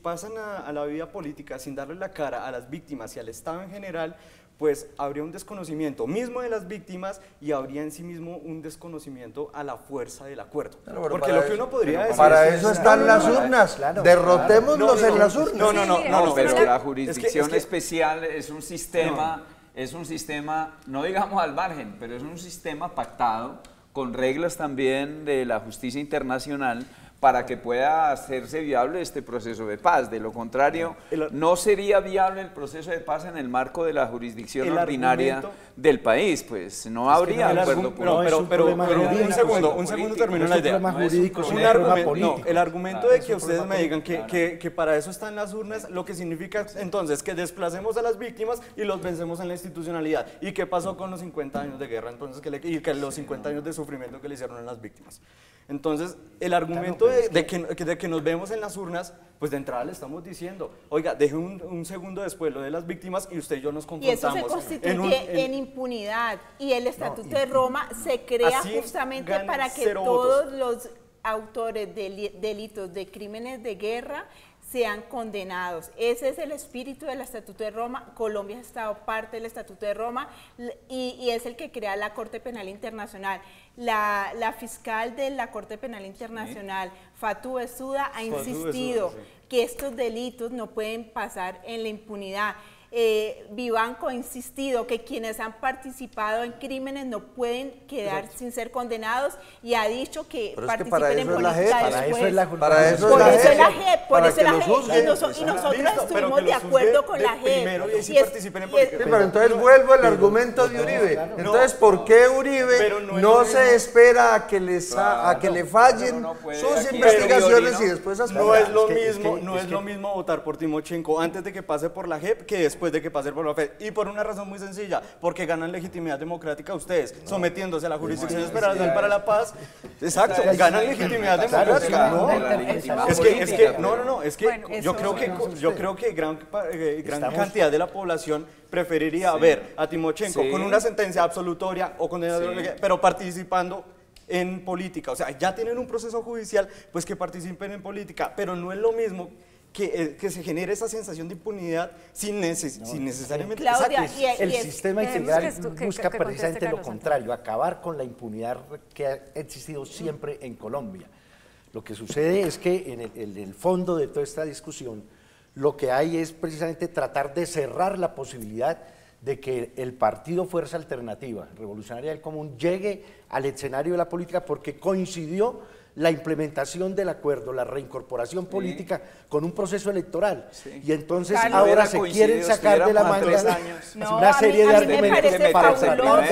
pasan a la vida política sin darle la cara a las víctimas y al Estado en general, pues habría un desconocimiento mismo de las víctimas y habría en sí mismo un desconocimiento a la fuerza del acuerdo. Porque lo que uno podría decir... Para eso están las urnas, derrotémoslos en las urnas. No, pero la jurisdicción especial es un sistema, no digamos al margen, pero es un sistema pactado con reglas también de la justicia internacional para que pueda hacerse viable este proceso de paz. De lo contrario, no sería viable el proceso de paz en el marco de la jurisdicción ordinaria del país, pues no habría acuerdo político. Pero un segundo termino la idea. El argumento de que ustedes me digan que para eso están las urnas, lo que significa entonces que desplacemos a las víctimas y los vencemos en la institucionalidad. ¿Y qué pasó con los 50 años de guerra entonces y que los 50 años de sufrimiento que le hicieron a las víctimas? Entonces, el argumento de que nos vemos en las urnas, pues de entrada le estamos diciendo, oiga, deje un segundo después lo de las víctimas y usted y yo nos confrontamos. Y eso se constituye en impunidad. Y el Estatuto de Roma se crea justamente para que todos los autores de delitos de crímenes de guerra sean condenados. Ese es el espíritu del Estatuto de Roma. Colombia ha estado parte del Estatuto de Roma y es el que crea la Corte Penal Internacional. La fiscal de la Corte Penal Internacional, Fatou Bensouda, ha insistido que estos delitos no pueden pasar en la impunidad. Vivanco ha insistido que quienes han participado en crímenes no pueden quedar sin ser condenados y ha dicho que participen en política después. Para eso Por eso es es la JEP, por eso es la JEP. Y nosotros estuvimos de acuerdo con la JEP. Primero y sí participen en política. Pero entonces vuelvo al argumento de Uribe. Entonces, ¿por qué Uribe no se espera a que le fallen sus investigaciones y después aspirar? No es lo mismo, no es lo mismo votar por Timochenko antes de que pase por la JEP que después de que pase por la FED, y por una razón muy sencilla, porque ganan legitimidad democrática ustedes, sometiéndose a la Jurisdicción Especial para la Paz. Exacto, ganan legitimidad democrática. Es que yo creo que gran cantidad de la población preferiría ver a Timochenko con una sentencia absolutoria o condenatoria, pero participando en política. O sea, ya tienen un proceso judicial, pues que participen en política, pero no es lo mismo que se genere esa sensación de impunidad sin necesariamente... Claudia, el sistema integral busca precisamente lo contrario, acabar con la impunidad que ha existido siempre en Colombia. Lo que sucede es que en el fondo de toda esta discusión, lo que hay es precisamente tratar de cerrar la posibilidad de que el partido Fuerza Alternativa Revolucionaria del Común llegue al escenario de la política porque coincidió la implementación del acuerdo, la reincorporación política con un proceso electoral. Y entonces ahora se quieren sacar de la manga una serie de argumentos para tratar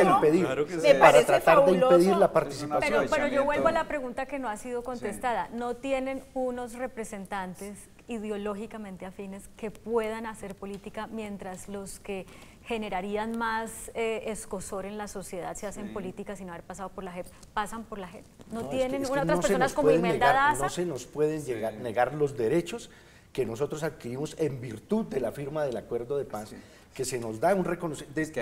de impedir, la participación. Pero yo vuelvo a la pregunta que no ha sido contestada. ¿No tienen unos representantes ideológicamente afines que puedan hacer política mientras los que generarían más escozor en la sociedad se hacen política sin haber pasado por la JEP, pasan por la JEP? ¿No tienen otras personas como Imelda Daza? No se nos pueden negar los derechos que nosotros adquirimos en virtud de la firma del acuerdo de paz, que se nos da un reconocimiento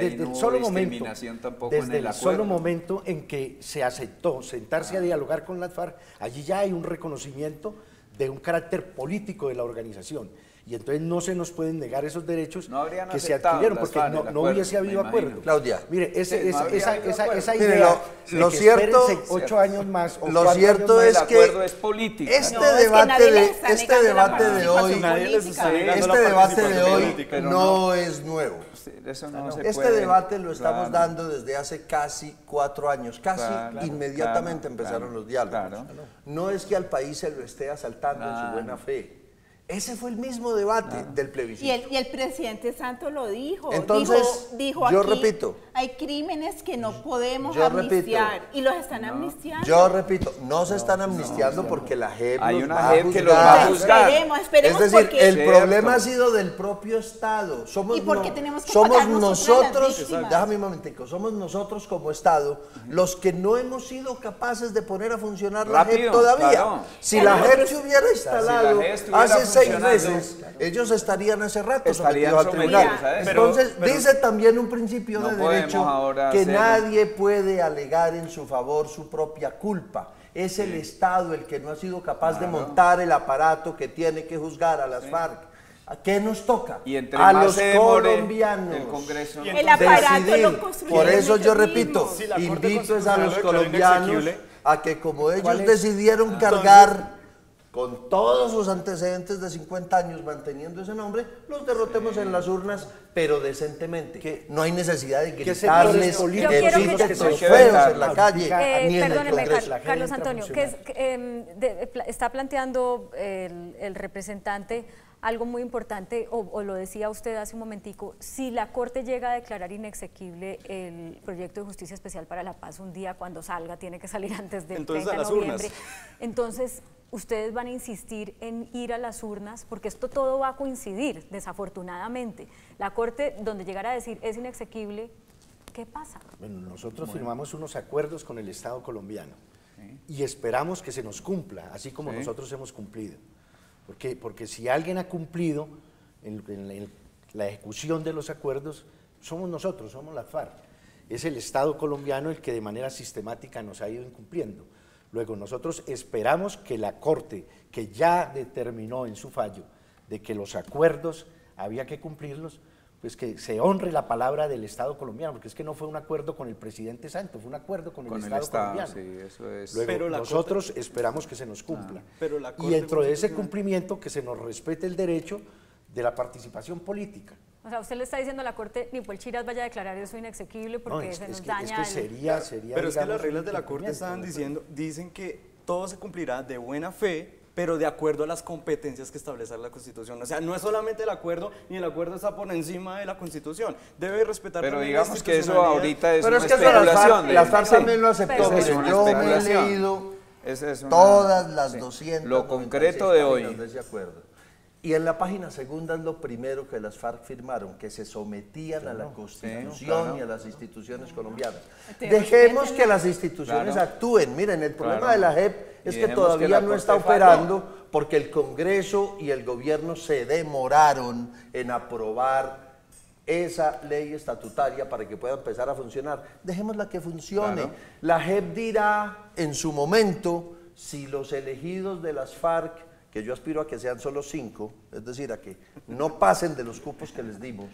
desde el solo momento en que se aceptó sentarse a dialogar con las FARC. Allí ya hay un reconocimiento de un carácter político de la organización. Y entonces no se nos pueden negar esos derechos que se adquirieron, porque no hubiese habido acuerdo. Claudia. Mire, esa idea, lo cierto, 8 años más o lo cierto es que es política. Este debate de hoy no es nuevo. Este debate lo estamos dando desde hace casi 4 años, inmediatamente empezaron los diálogos. No es que al país se lo esté asaltando en su buena fe. Ese fue el mismo debate del plebiscito. Y el presidente Santos lo dijo. Entonces, dijo yo aquí, repito, hay crímenes que no podemos amnistiar. Y los están amnistiando. Yo repito, no se están amnistiando porque la JEP los va a juzgar. Esperemos es decir, el problema ha sido del propio Estado. Somos nosotros, déjame un momentico, somos nosotros como Estado los que no hemos sido capaces de poner a funcionar la JEP todavía. Si la JEP se hubiera instalado hace 6 meses, ellos estarían hace rato sometidos al tribunal. Entonces, dice también un principio de derecho que nadie puede alegar en su favor su propia culpa. Es el Estado el que no ha sido capaz de montar el aparato que tiene que juzgar a las FARC. ¿A qué nos toca? Y entre a más los colombianos el Congreso el aparato lo construyen. Por eso yo repito, invito a los colombianos a que como ellos decidieron cargar con todos sus antecedentes de 50 años manteniendo ese nombre, los derrotemos en las urnas, pero decentemente. No hay necesidad de gritarles epítetos feos en la calle, ni en el Congreso. Carlos Antonio, está planteando el representante algo muy importante, o lo decía usted hace un momentico, si la Corte llega a declarar inexequible el proyecto de justicia especial para la paz un día cuando salga, tiene que salir antes del 30 de noviembre, entonces ustedes van a insistir en ir a las urnas, porque esto todo va a coincidir, desafortunadamente. La Corte, donde llegara a decir es inexequible, ¿qué pasa? Bueno, nosotros firmamos unos acuerdos con el Estado colombiano y esperamos que se nos cumpla, así como nosotros hemos cumplido. Porque si alguien ha cumplido en la ejecución de los acuerdos, somos nosotros, somos las FARC. Es el Estado colombiano el que de manera sistemática nos ha ido incumpliendo. Luego nosotros esperamos que la Corte, que ya determinó en su fallo de que los acuerdos había que cumplirlos, pues que se honre la palabra del Estado colombiano, porque es que no fue un acuerdo con el presidente Santos, fue un acuerdo con el Estado colombiano. Sí, eso es. Luego, Pero nosotros esperamos que se nos cumpla. Pero la Y Corte dentro de ese Constitucional- cumplimiento, que se nos respete el derecho de la participación política. O sea, usted le está diciendo a la Corte, ni por Chiras vaya a declarar eso inexequible porque se nos daña es que sería Pero es que digamos, las reglas un de la Corte incumplimiento. estaban dicen que todo se cumplirá de buena fe, pero de acuerdo a las competencias que establece la Constitución. O sea, no es solamente el acuerdo, ni el acuerdo está por encima de la Constitución. Debe respetar Pero también la digamos que eso institucionalidad. ahorita es Pero una es que eso especulación. las FARC Sí. también lo aceptó. Pero Mire, es una yo me he especulación. leído Esa es una- todas las sí. 200 Lo concreto de hoy. de ese acuerdo. Y en la página segunda es lo primero que las FARC firmaron, que se sometían a la Constitución claro. y a las instituciones colombianas. Entonces, Dejemos que las instituciones Claro. actúen. Miren, el problema Claro. de la JEP es Y que dejemos todavía que la no Corte está falló. operando porque el Congreso y el gobierno se demoraron en aprobar esa ley estatutaria para que pueda empezar a funcionar. Dejémosla que funcione. Claro. La JEP dirá en su momento si los elegidos de las FARC, que yo aspiro a que sean solo 5, es decir, a que no pasen de los cupos que les dimos,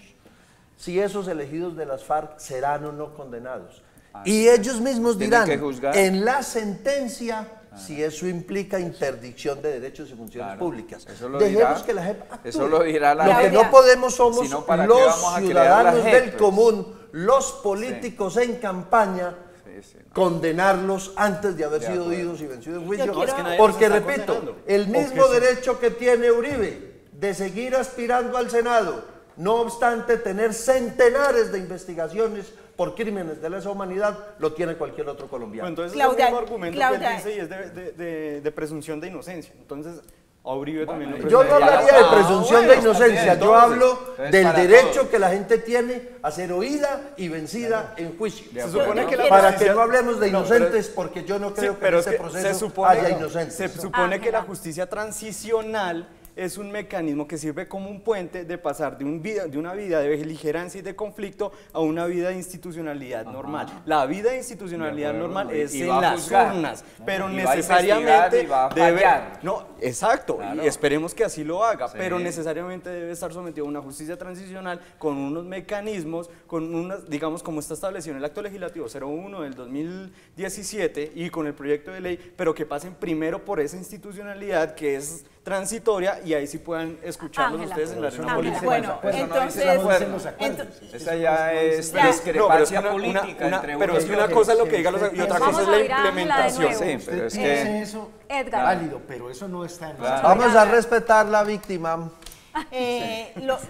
si esos elegidos de las FARC serán o no condenados. Y ellos mismos Tienen dirán que juzgar. en la sentencia si eso implica interdicción de derechos y funciones Claro. públicas. Eso lo Dejemos dirá- que la JEP actúe. eso lo dirá la Lo que JEP. no podemos somos Si no, ¿para qué los vamos a crear la ciudadanos JEP, del pues? común, los políticos en campaña, Sí, sí. condenarlos antes de haber De sido acuerdo. oídos y vencidos en juicio. Yo quiero- Es que nadie Porque, los está repito, condenando. el O mismo que sí. derecho que tiene Uribe de seguir aspirando al Senado, no obstante tener centenares de investigaciones por crímenes de lesa humanidad, lo tiene cualquier otro colombiano. Bueno, entonces Claudia, es el mismo argumento Claudia. que él dice y es de presunción de inocencia. Entonces, a Uribe también lo Yo no presentaría. hablaría de presunción de bueno, inocencia, está bien, yo hablo entonces, del para derecho todos. que la gente tiene a ser oída y vencida en juicio. De Se acuerdo. supone que la Para justicia- que no hablemos de No, pero- inocentes, porque yo no Sí, creo que en pero es este que proceso haya inocentes. se supone que Ángela. la justicia transicional es un mecanismo que sirve como un puente de pasar de una vida de beligerancia y de conflicto a una vida de institucionalidad normal. La vida de institucionalidad De acuerdo, normal y- es y en va a las juzgar. urnas, pero Y va a necesariamente investigar y va a fallar. no, exacto, Claro. y esperemos que así lo haga, Sí. pero necesariamente debe estar sometido a una justicia transicional con unos mecanismos, con unas, digamos, como está establecido en el acto legislativo 01 del 2017 y con el proyecto de ley, pero que pasen primero por esa institucionalidad que es transitoria y ahí sí puedan escucharlos Ángela. ustedes en la arena Ángela. política. Bueno, Eso no entonces, dice el acuerdo. entonces- Esa ya es Ya. discrepancia No, pero es que política entre pero uno es y que una otro. cosa es lo que diga los y otra Vamos cosa es a la oír a Ángela de implementación. nuevo. Sí, pero es Usted que... dice eso, Edgar. válido, pero eso no está en Claro. Vamos a respetar la víctima.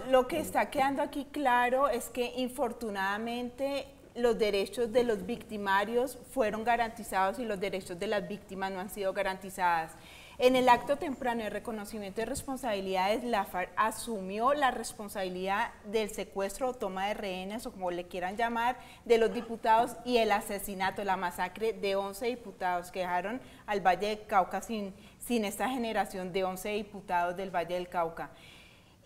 Lo que está quedando aquí claro es que infortunadamente los derechos de los victimarios fueron garantizados y los derechos de las víctimas no han sido garantizadas. En el acto temprano de reconocimiento de responsabilidades, la FARC asumió la responsabilidad del secuestro o toma de rehenes, o como le quieran llamar, de los diputados y el asesinato, la masacre de 11 diputados que dejaron al Valle del Cauca sin esta generación de 11 diputados del Valle del Cauca.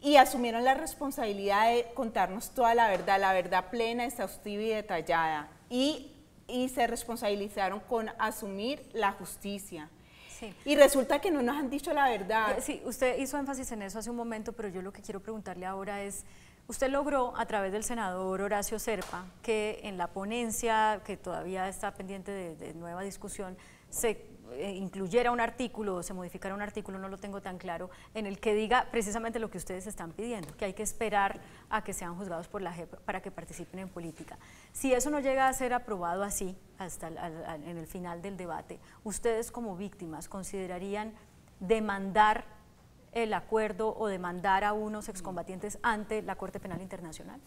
Y asumieron la responsabilidad de contarnos toda la verdad plena, exhaustiva y detallada. Y se responsabilizaron con asumir la justicia. Sí. Y resulta que no nos han dicho la verdad. Sí, usted hizo énfasis en eso hace un momento, pero yo lo que quiero preguntarle ahora es, usted logró a través del senador Horacio Serpa que en la ponencia, que todavía está pendiente de nueva discusión, se incluyera un artículo o se modificara un artículo, no lo tengo tan claro, en el que diga precisamente lo que ustedes están pidiendo, que hay que esperar a que sean juzgados por la JEP para que participen en política. Si eso no llega a ser aprobado así, hasta en el final del debate, ¿ustedes como víctimas considerarían demandar el acuerdo o demandar a unos excombatientes ante la Corte Penal Internacional?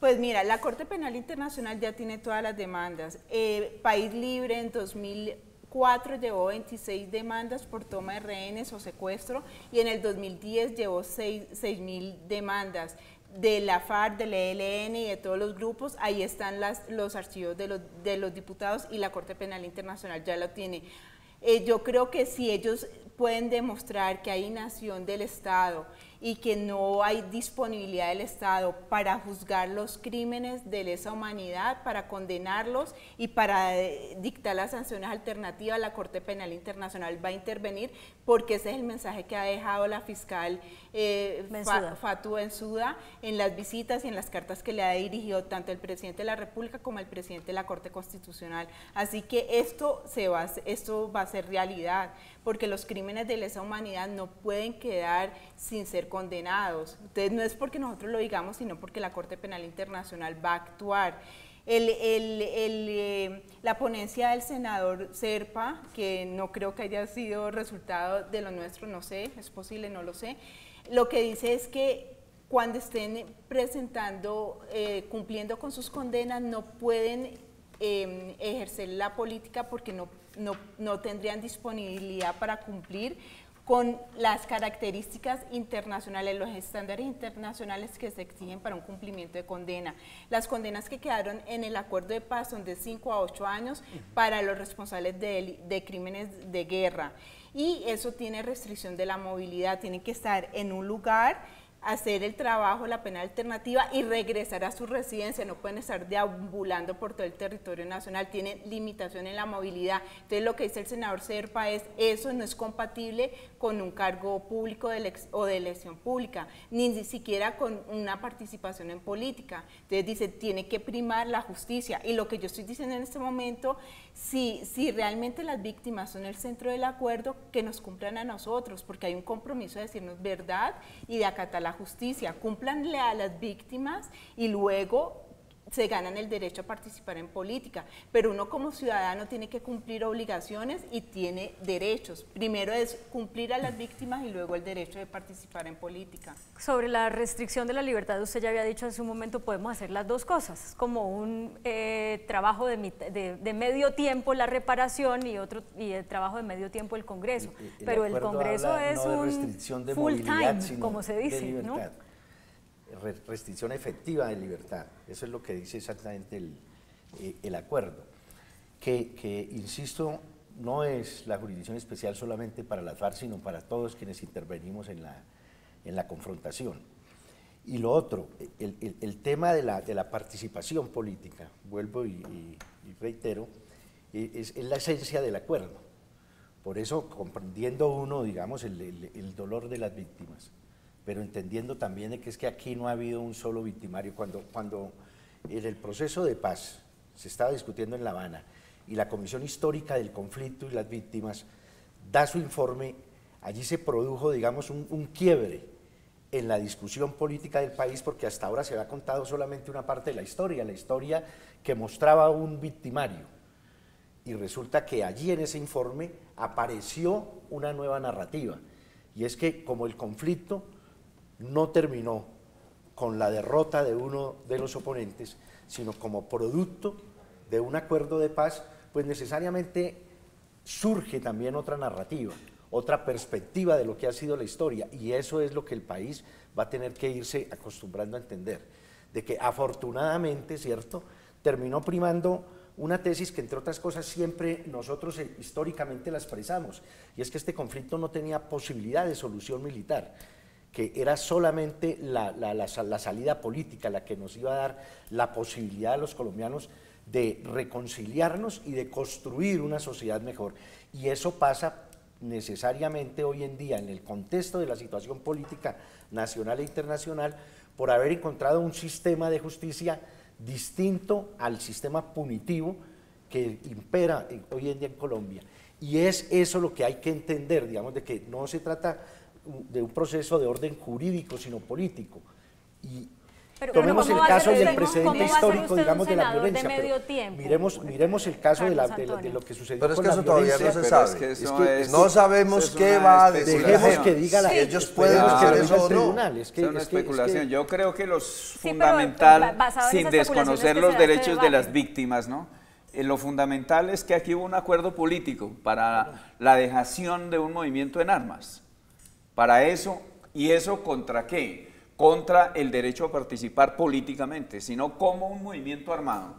Pues mira, la Corte Penal Internacional ya tiene todas las demandas. País Libre en 2004 llevó 26 demandas por toma de rehenes o secuestro y en el 2010 llevó 6.000 demandas de la FARC, del ELN y de todos los grupos. Ahí están los archivos de los diputados y la Corte Penal Internacional ya lo tiene. Yo creo que si ellos pueden demostrar que hay inacción del Estado y que no hay disponibilidad del Estado para juzgar los crímenes de lesa humanidad, para condenarlos y para dictar las sanciones alternativas, la Corte Penal Internacional va a intervenir, porque ese es el mensaje que ha dejado la fiscal Fatou Bensouda en las visitas y en las cartas que le ha dirigido tanto el presidente de la República como el presidente de la Corte Constitucional. Así que esto va a ser realidad, porque los crímenes de lesa humanidad no pueden quedar sin ser condenados. Entonces no es porque nosotros lo digamos, sino porque la Corte Penal Internacional va a actuar. La ponencia del senador Zerpa, que no creo que haya sido resultado de lo nuestro, no sé, es posible, no lo sé, lo que dice es que cuando estén presentando, cumpliendo con sus condenas, no pueden ejercer la política porque no tendrían disponibilidad para cumplir con las características internacionales, los estándares internacionales que se exigen para un cumplimiento de condena. Las condenas que quedaron en el acuerdo de paz son de 5 a 8 años para los responsables de crímenes de guerra, y eso tiene restricción de la movilidad, tienen que estar en un lugar, hacer el trabajo, la pena alternativa y regresar a su residencia, no pueden estar deambulando por todo el territorio nacional, tienen limitación en la movilidad. Entonces lo que dice el senador Zerpa es, eso no es compatible con un cargo público o de elección pública, ni siquiera con una participación en política. Entonces dice, tiene que primar la justicia, y lo que yo estoy diciendo en este momento, si realmente las víctimas son el centro del acuerdo, que nos cumplan a nosotros, porque hay un compromiso de decirnos verdad y de acatar la justicia, cúmplanle a las víctimas y luego se ganan el derecho a participar en política, pero uno como ciudadano tiene que cumplir obligaciones y tiene derechos. Primero es cumplir a las víctimas y luego el derecho de participar en política. Sobre la restricción de la libertad, usted ya había dicho hace un momento, podemos hacer las dos cosas, es como un trabajo de medio tiempo la reparación y el trabajo de medio tiempo el Congreso, pero el Congreso es un full time, como se dice, ¿no? Restricción efectiva de libertad, eso es lo que dice exactamente el acuerdo, que insisto, no es la jurisdicción especial solamente para las FARC, sino para todos quienes intervenimos en la confrontación. Y lo otro, el tema de la participación política, vuelvo y reitero, es la esencia del acuerdo. Por eso, comprendiendo uno, digamos, el dolor de las víctimas, pero entendiendo también de que es que aquí no ha habido un solo victimario. Cuando en el proceso de paz se estaba discutiendo en La Habana y la Comisión Histórica del Conflicto y las Víctimas da su informe, allí se produjo, digamos, un quiebre en la discusión política del país, porque hasta ahora se había contado solamente una parte de la historia que mostraba un victimario. Y resulta que allí en ese informe apareció una nueva narrativa, y es que como el conflicto no terminó con la derrota de uno de los oponentes, sino como producto de un acuerdo de paz, pues necesariamente surge también otra narrativa, otra perspectiva de lo que ha sido la historia, y eso es lo que el país va a tener que irse acostumbrando a entender, de que afortunadamente, ¿cierto?, terminó primando una tesis que, entre otras cosas, siempre nosotros históricamente la expresamos, y es que este conflicto no tenía posibilidad de solución militar, que era solamente la salida política la que nos iba a dar la posibilidad a los colombianos de reconciliarnos y de construir una sociedad mejor. Y eso pasa necesariamente hoy en día, en el contexto de la situación política nacional e internacional, por haber encontrado un sistema de justicia distinto al sistema punitivo que impera hoy en día en Colombia. Y es eso lo que hay que entender, digamos, de que no se trata de un proceso de orden jurídico, sino político. Y tomemos el caso y el precedente histórico, digamos, de la violencia. Miremos el caso de lo que sucedió con la violencia. Pero es que eso todavía no se sabe. No sabemos qué va a decir. Dejemos que diga la ellos pueden hacer eso o no. Es una especulación. Yo creo que fundamental, sin desconocer los derechos de las víctimas, ¿no? Lo fundamental es que aquí hubo un acuerdo político para la dejación de un movimiento en armas. Para eso, ¿y eso contra qué? Contra el derecho a participar políticamente, sino como un movimiento armado,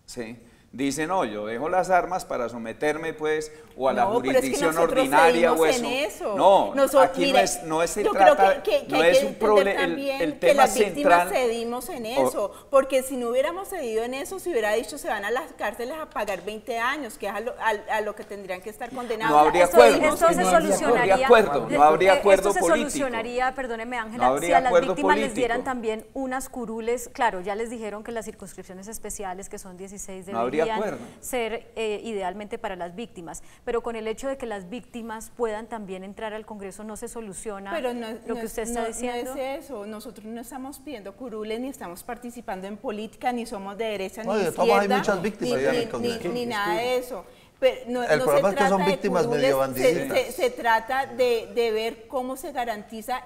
¿sí?, dice, no, yo dejo las armas para someterme pues o a la No, pero es que jurisdicción nosotros ordinaria o cedimos eso. en eso. No, aquí Mire, no es se yo trata, creo que no hay es que un entender problema, también el que tema las víctimas central. cedimos en eso, porque si no hubiéramos cedido en eso, se hubiera dicho se van a las cárceles a pagar 20 años, que es a lo que tendrían que estar condenados. No habría Esto acuerdo, se solucionaría. no habría acuerdo Esto se político. solucionaría, perdóneme Ángela, No habría si a las acuerdo víctimas les político. dieran también unas curules. Claro, ya les dijeron que las circunscripciones especiales, que son 16, No habría deberían acuerdo. ser idealmente para las víctimas, pero con el hecho de que las víctimas puedan también entrar al Congreso no se soluciona Pero lo que usted está diciendo. No es eso, nosotros no estamos pidiendo curules, ni estamos participando en política, ni somos de derecha ni No, y de de todas izquierda, hay muchas víctimas ya en el Congreso. ni nada de eso. Pero El problema es que son trata de víctimas curules, medio bandiditas. se trata de ver cómo se garantiza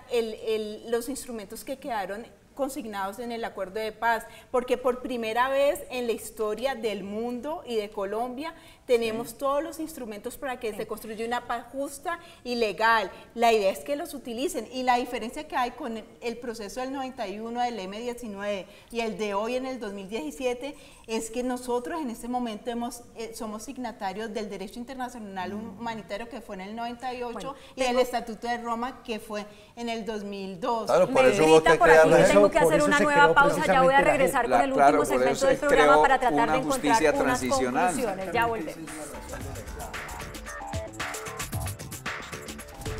los instrumentos que quedaron consignados en el acuerdo de paz, porque por primera vez en la historia del mundo y de Colombia tenemos todos los instrumentos para que se construya una paz justa y legal. La idea es que los utilicen, y la diferencia que hay con el proceso del 91, del M-19 y el de hoy en el 2017 es que nosotros en este momento somos signatarios del derecho internacional humanitario, que fue en el 98, Bueno, y del Estatuto de Roma, que fue en el 2002. Claro, por Me eso hubo grita que por crear aquí la que JEP. tengo que Por hacer eso una se nueva creó pausa, ya voy a precisamente la regresar JEP. con el Claro, último por segmento eso del se programa creó para tratar una de encontrar justicia unas transicional. conclusiones. Ya volvemos.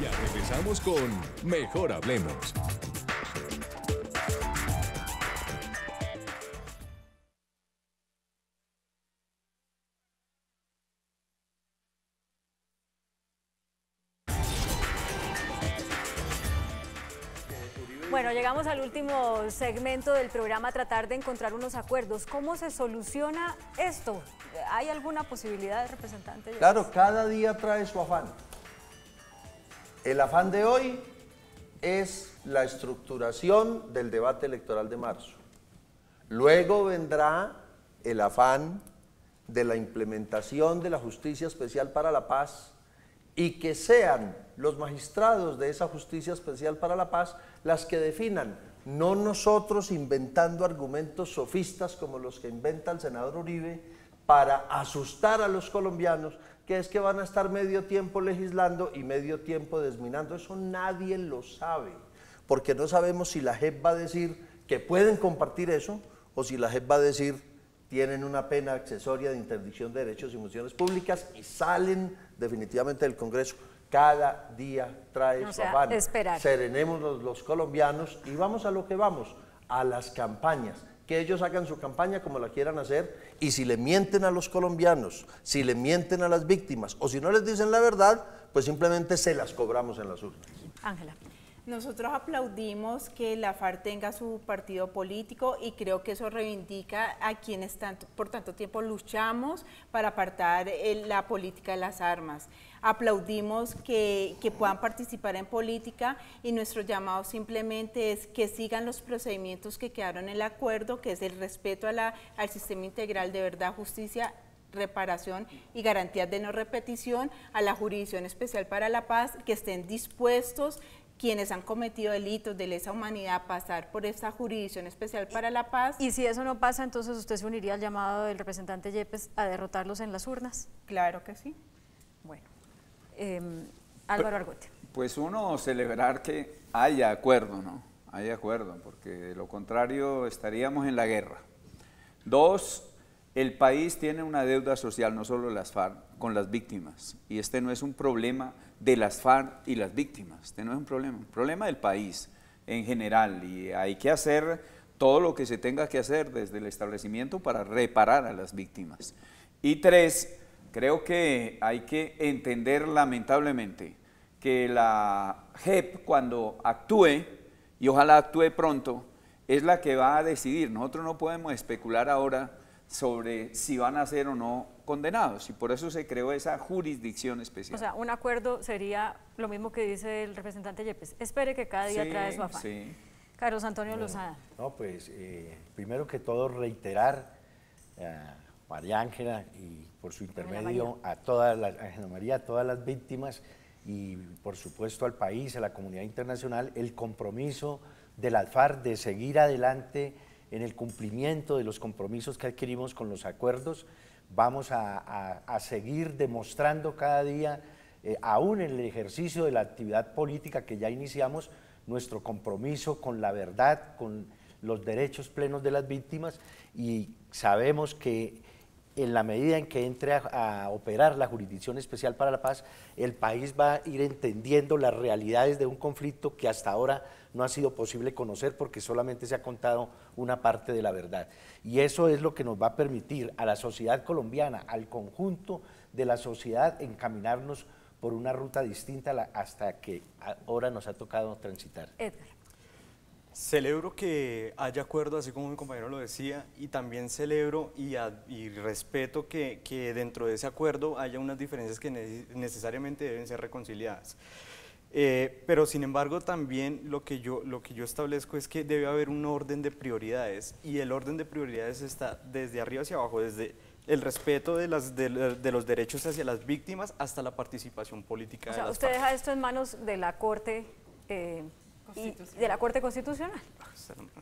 Ya regresamos con Mejor Hablemos. Bueno, llegamos al último segmento del programa, tratar de encontrar unos acuerdos. ¿Cómo se soluciona esto? ¿Hay alguna posibilidad, representante? Claro, cada día trae su afán. El afán de hoy es la estructuración del debate electoral de marzo. Luego vendrá el afán de la implementación de la Justicia Especial para la Paz, y que sean los magistrados de esa Justicia Especial para la Paz las que definan, no nosotros inventando argumentos sofistas como los que inventa el senador Uribe para asustar a los colombianos, que es que van a estar medio tiempo legislando y medio tiempo desminando. Eso nadie lo sabe, porque no sabemos si la JEP va a decir que pueden compartir eso, o si la JEP va a decir tienen una pena accesoria de interdicción de derechos y funciones públicas y salen definitivamente del Congreso. Cada día trae su afán. Esperar. Serenemos los colombianos y vamos a lo que vamos, a las campañas. Que ellos hagan su campaña como la quieran hacer, y si le mienten a los colombianos, si le mienten a las víctimas, o si no les dicen la verdad, pues simplemente se las cobramos en las urnas. Ángela. Nosotros aplaudimos que la FARC tenga su partido político, y creo que eso reivindica a quienes por tanto tiempo luchamos para apartar la política de las armas. Aplaudimos que puedan participar en política, y nuestro llamado simplemente es que sigan los procedimientos que quedaron en el acuerdo, que es el respeto al sistema integral de verdad, justicia, reparación y garantías de no repetición, a la Jurisdicción Especial para la Paz, que estén dispuestos quienes han cometido delitos de lesa humanidad a pasar por esta Jurisdicción Especial para la Paz. Y si eso no pasa, entonces usted se uniría al llamado del representante Yepes a derrotarlos en las urnas. Claro que sí. Bueno, Álvaro Argote. Pues uno, celebrar que haya acuerdo, ¿no? Haya acuerdo, porque de lo contrario estaríamos en la guerra. Dos, el país tiene una deuda social, no solo las FARC, con las víctimas. Y este no es un problema de las FARC y las víctimas, este no es un problema del país en general. Y hay que hacer todo lo que se tenga que hacer desde el establecimiento para reparar a las víctimas. Y tres, creo que hay que entender lamentablemente que la JEP, cuando actúe, y ojalá actúe pronto, es la que va a decidir. Nosotros no podemos especular ahora sobre si van a ser o no condenados, y por eso se creó esa jurisdicción especial. O sea, un acuerdo sería lo mismo que dice el representante Yepes. Espere que cada día trae su afán. Sí. Carlos Antonio Lozada. No, pues primero que todo reiterar a María Ángela y por su intermedio a Ángela María, a todas las víctimas, y por supuesto al país, a la comunidad internacional, el compromiso de las FARC de seguir adelante en el cumplimiento de los compromisos que adquirimos con los acuerdos. Vamos a seguir demostrando cada día, aún en el ejercicio de la actividad política que ya iniciamos, nuestro compromiso con la verdad, con los derechos plenos de las víctimas, y sabemos que en la medida en que entre a operar la Jurisdicción Especial para la Paz, el país va a ir entendiendo las realidades de un conflicto que hasta ahora no ha sido posible conocer porque solamente se ha contado una parte de la verdad. Y eso es lo que nos va a permitir a la sociedad colombiana, al conjunto de la sociedad, encaminarnos por una ruta distinta hasta que ahora nos ha tocado transitar. Edgar. Celebro que haya acuerdo, así como mi compañero lo decía, y también celebro y respeto que dentro de ese acuerdo haya unas diferencias que necesariamente deben ser reconciliadas. Pero sin embargo también lo que yo establezco es que debe haber un orden de prioridades, y el orden de prioridades está desde arriba hacia abajo, desde el respeto de los derechos hacia las víctimas hasta la participación política. O sea, de las usted deja partes. esto en manos de la Corte Constitucional.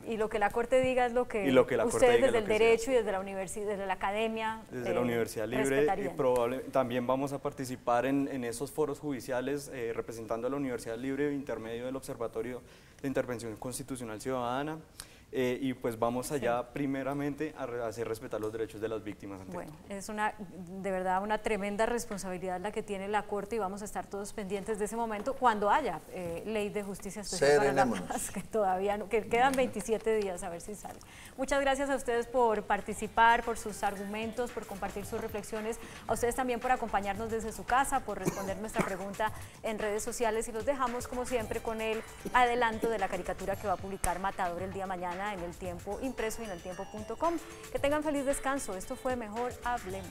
Y lo que la Corte diga es lo que, ustedes desde el derecho y desde la universidad, desde la academia, desde la Universidad Libre, también vamos a participar en esos foros judiciales representando a la Universidad Libre, intermedio del Observatorio de Intervención Constitucional Ciudadana. Y pues vamos allá primeramente a hacer respetar los derechos de las víctimas. Bueno, es de verdad una tremenda responsabilidad la que tiene la Corte, y vamos a estar todos pendientes de ese momento cuando haya ley de justicia especial para la paz, que todavía no, que quedan 27 días a ver si sale. Muchas gracias a ustedes por participar, por sus argumentos, por compartir sus reflexiones, a ustedes también por acompañarnos desde su casa, por responder nuestra pregunta en redes sociales, y los dejamos como siempre con el adelanto de la caricatura que va a publicar Matador el día mañana en El Tiempo impreso y en eltiempo.com. Que tengan feliz descanso. Esto fue Mejor Hablemos.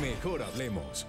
Mejor Hablemos.